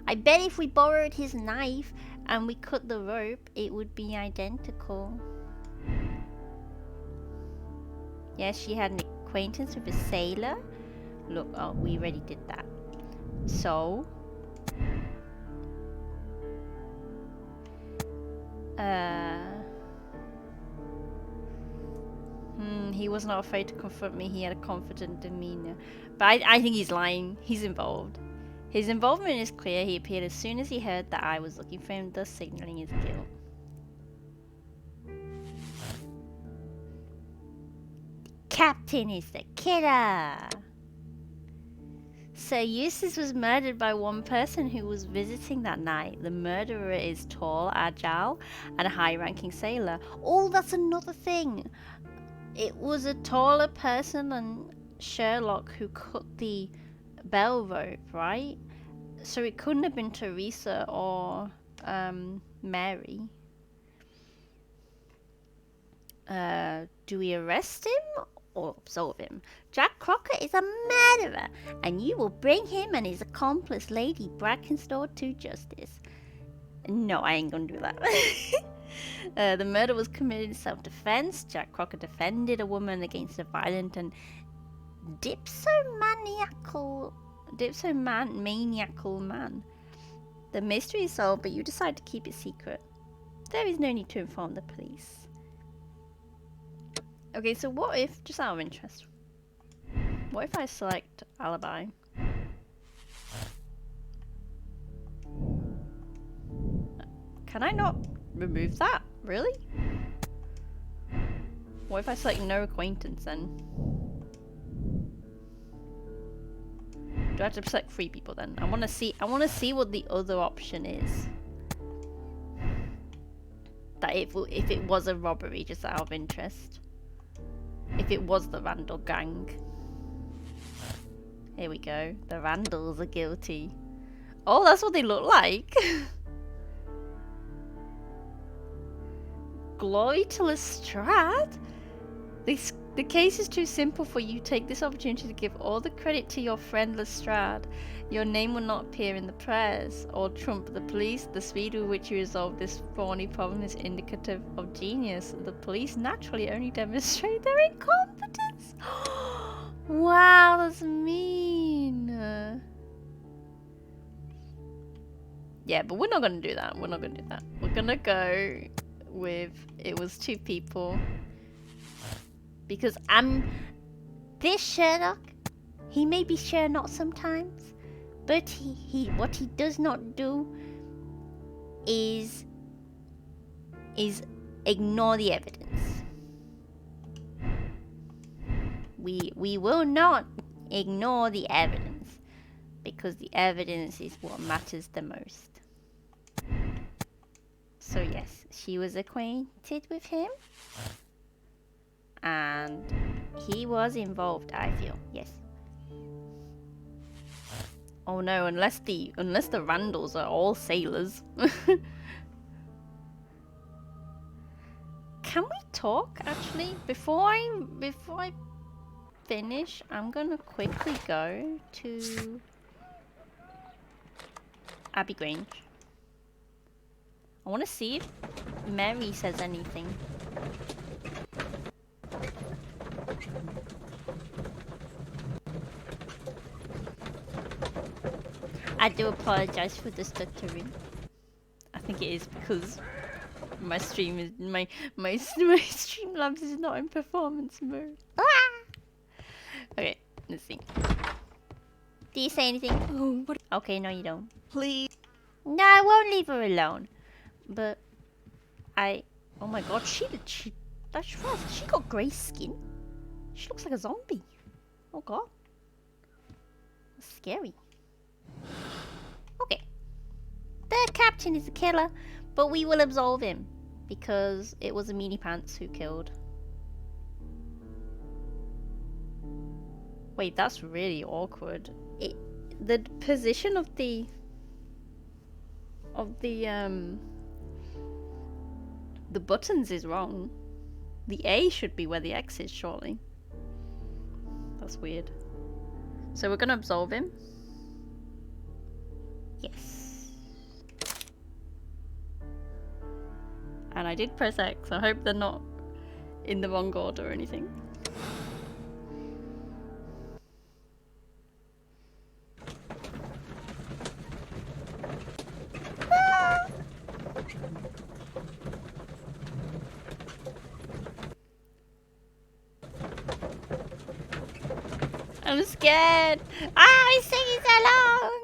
I bet if we borrowed his knife and we cut the rope, it would be identical. Yes, she had an acquaintance with a sailor. Look, oh, we already did that. So, he was not afraid to confront me. He had a confident demeanor. But I think he's lying. He's involved. His involvement is clear. He appeared as soon as he heard that I was looking for him, thus signaling his guilt. Captain is the killer! Sir Eustace was murdered by one person who was visiting that night. The murderer is tall, agile, and a high-ranking sailor. Oh, that's another thing! It was a taller person than Sherlock who cut the bell rope, right? So it couldn't have been Teresa or Mary. Do we arrest him or absolve him? Jack Crocker is a murderer, and you will bring him and his accomplice, Lady Brackenstall, to justice. No, I ain't gonna do that. The murder was committed in self-defense. Jack Crocker defended a woman against a violent and dipsomaniacal man. The mystery is solved, but you decide to keep it secret. There is no need to inform the police. Okay, so what if, just out of interest, what if I select alibi? Can I not remove that? Really? What if I select no acquaintance then? Do I have to select 3 people then? I want to see what the other option is. That if it was a robbery, just out of interest. If it was the Randall gang. Here we go. The Randalls are guilty. Oh, that's what they look like. Glory to Lestrade? The case is too simple for you. Take this opportunity to give all the credit to your friend Lestrade. Your name will not appear in the press or trump the police. The speed with which you resolve this thorny problem is indicative of genius. The police naturally only demonstrate their incompetence. Wow, that's mean. Yeah, but we're not gonna do that. We're gonna go with it was 2 people. Because this Sherlock, he may be Sherlock sometimes, but he what he does not do is ignore the evidence. We will not ignore the evidence, because the evidence is what matters the most. So yes, she was acquainted with him. And he was involved, I feel. Yes. Oh no, unless the Randalls are all sailors. Can we talk actually? Before I finish, I'm gonna quickly go to Abbey Grange. I wanna see if Mary says anything. I do apologize for the stuttering. I think it is because my stream is my Streamlabs is not in performance mode. Ah! Okay, let's see. Do you say anything? Oh, what? Okay, no, you don't. Please. No, I won't leave her alone. But oh my god, that's fast. She got grey skin. She looks like a zombie. Oh god, that's scary. Okay, the captain is a killer, but we will absolve him because it was a meanie pants who killed. Wait, that's really awkward. The position of the buttons is wrong. The A should be where the X is, surely. That's weird. So we're gonna absolve him. Yes. And I did press X. I hope they're not in the wrong order or anything. I'm scared. Ah, he's singing so long.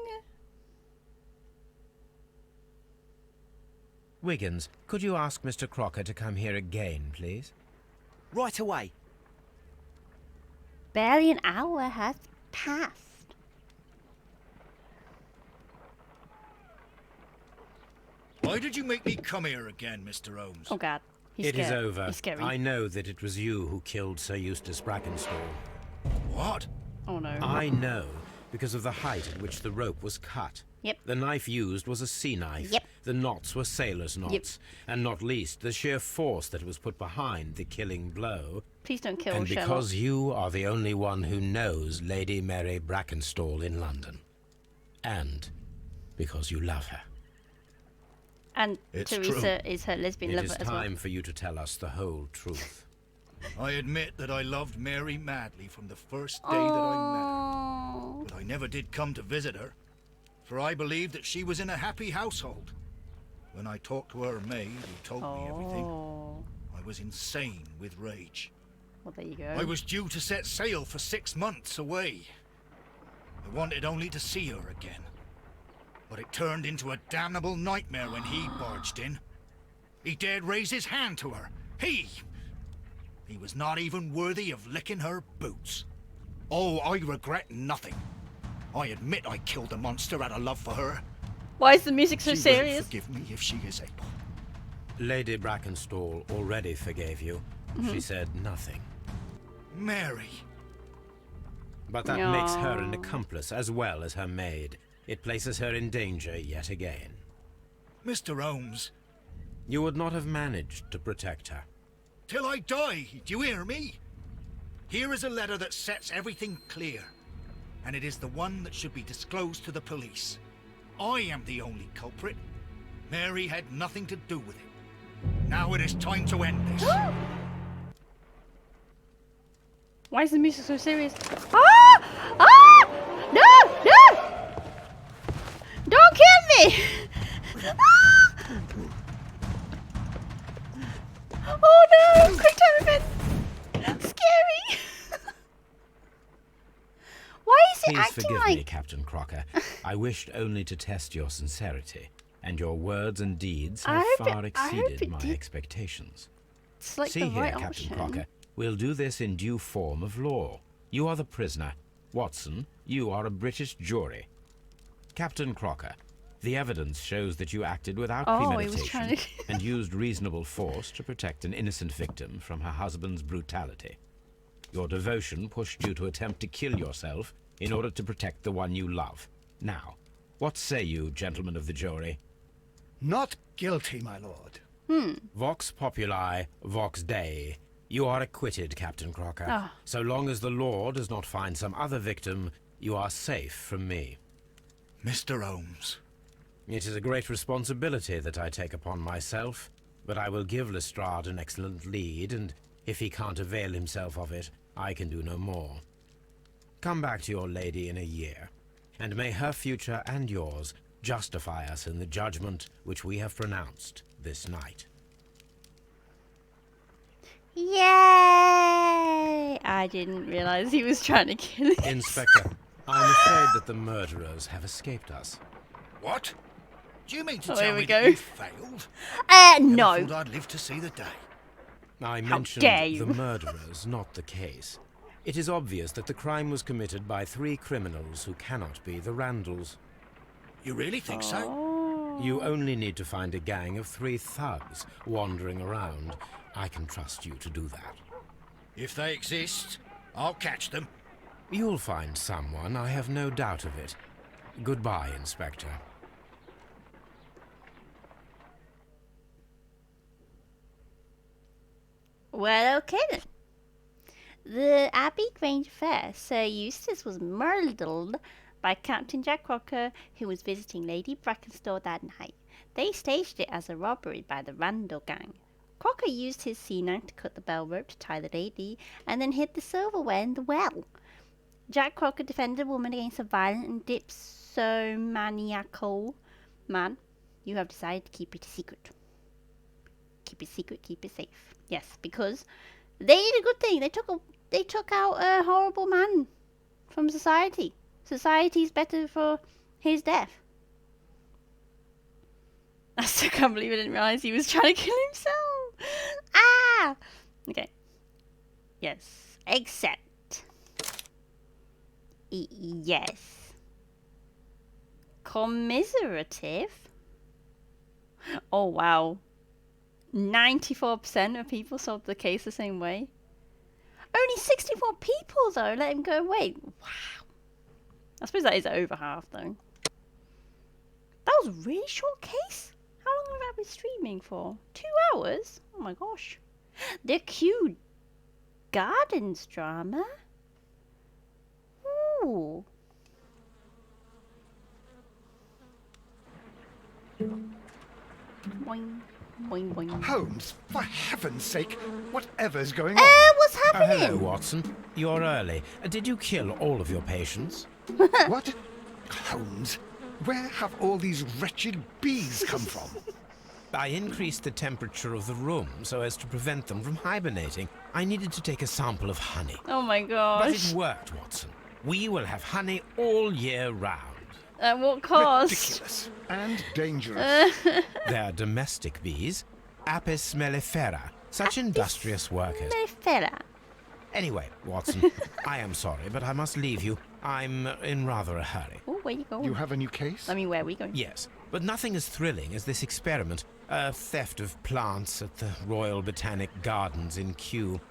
Wiggins, could you ask Mr. Crocker to come here again, please? Right away. Barely an hour has passed. Why did you make me come here again, Mr. Holmes? Oh god. He's It scared. is over. He's scary. I know that it was you who killed Sir Eustace Brackenstall. What? Oh no. I know, because of the height at which the rope was cut. Yep. The knife used was a sea knife. Yep. The knots were sailor's knots. And not least, the sheer force that was put behind the killing blow. Please don't kill And Sherlock. because you are the only one who knows Lady Mary Brackenstall in London. And because you love her. And It's Teresa is her lesbian It lover is as well. time for you to tell us the whole truth. I admit that I loved Mary madly from the first day that I met her. Oh. But I never did come to visit her, for I believed that she was in a happy household. When I talked to her maid, who told me everything, Oh. I was insane with rage. Well, there you go. I was due to set sail for 6 months away. I wanted only to see her again. But it turned into a damnable nightmare when he barged in. He dared raise his hand to her. He was not even worthy of licking her boots. Oh, I regret nothing. I admit I killed the monster out of love for her. Why is the music so She will serious? forgive me if she is able. Lady Brackenstall already forgave you. She said nothing. Mary. But that makes her an No. accomplice as well as her maid. It places her in danger yet again. Mr. Holmes. You would not have managed to protect her. Till I die, do you hear me? Here is a letter that sets everything clear. And it is the one that should be disclosed to the police. I am the only culprit. Mary had nothing to do with it. Now it is time to end this. Why is the music so serious? Ah! Ah! No! No! Don't kill me! Ah! Oh no! Quick time event! Scary! Why is it Please acting forgive like... me, Captain Crocker. I wished only to test your sincerity, and your words and deeds I have hope far it- I hope exceeded it my did. expectations. It's like See the here, right Captain option. Crocker. We'll do this in due form of law. You are the prisoner. Watson, you are a British jury. Captain Crocker, the evidence shows that you acted without Oh, he was premeditation trying to... and used reasonable force to protect an innocent victim from her husband's brutality. Your devotion pushed you to attempt to kill yourself in order to protect the one you love. Now, what say you, gentlemen of the jury? Not guilty, my lord. Vox populi, vox dei. You are acquitted, Captain Crocker. Ah. So long as the law does not find some other victim, you are safe from me. Mr. Holmes. It is a great responsibility that I take upon myself, but I will give Lestrade an excellent lead, and if he can't avail himself of it, I can do no more. Come back to your lady in a year, and may her future and yours justify us in the judgment which we have pronounced this night. Yay! I didn't realize he was trying to kill him. Inspector, I'm afraid that the murderers have escaped us. What? Do you mean to Oh, tell here we me go. that you failed? No. Never thought I'd live to see the day. I How mentioned dare you. the murderers, not the case. It is obvious that the crime was committed by 3 criminals who cannot be the Randalls. You really think so? Oh. You only need to find a gang of 3 thugs wandering around. I can trust you to do that. If they exist, I'll catch them. You'll find someone, I have no doubt of it. Goodbye, Inspector. Well, okay then. The Abbey Grange Fair, Sir Eustace was murdered by Captain Jack Crocker, who was visiting Lady Brackenstall that night. They staged it as a robbery by the Randall gang. Crocker used his C9 to cut the bell rope to tie the lady, and then hid the silverware in the well. Jack Crocker defended the woman against a violent and dipsomaniacal man. You have decided to keep it a secret. Keep it secret, keep it safe. Yes, because they did a good thing. They took out a horrible man from society. Society's better for his death. I still can't believe I didn't realize he was trying to kill himself. Ah! Okay. Yes. Except. Yes. Commiserative? Oh, wow. 94% of people solved the case the same way. Only 64 people, though, let him go away. Wow. I suppose that is over half, though. That was a really short case. How long have I been streaming for? 2 hours? Oh my gosh. The Kew Gardens drama? Ooh. Boing, boing, boing. Holmes, for heaven's sake, whatever's going on? What's happening? Hello, Watson. You're early. Did you kill all of your patients? What? Holmes, where have all these wretched bees come from? I increased the temperature of the room so as to prevent them from hibernating. I needed to take a sample of honey. Oh my But gosh. it worked, Watson. We will have honey all year round. At what cost? Ridiculous and dangerous. They're domestic bees, Apis mellifera, such industrious workers. Fella. Anyway, Watson, I am sorry, but I must leave you. I'm in rather a hurry. Oh, where you going? You have a new case? I mean, where are we going? Yes, but nothing as thrilling as this experiment. A theft of plants at the Royal Botanic Gardens in Kew.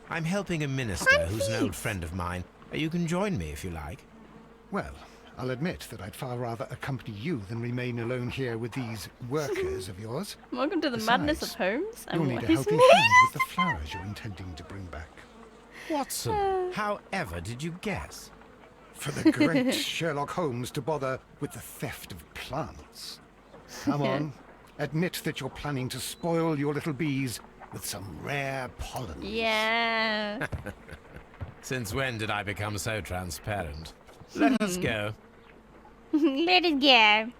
I'm helping a minister who's an old friend of mine. You can join me if you like. Well, I'll admit that I'd far rather accompany you than remain alone here with these workers of yours. Welcome to the madness of Holmes. You'll And need what a is helping it? hand with the flowers you're intending to bring back. Watson, however did you guess? For the great Sherlock Holmes to bother with the theft of plants. Come on, admit that you're planning to spoil your little bees with some rare pollen. Yeah. Since when did I become so transparent? Let us go. Let it go.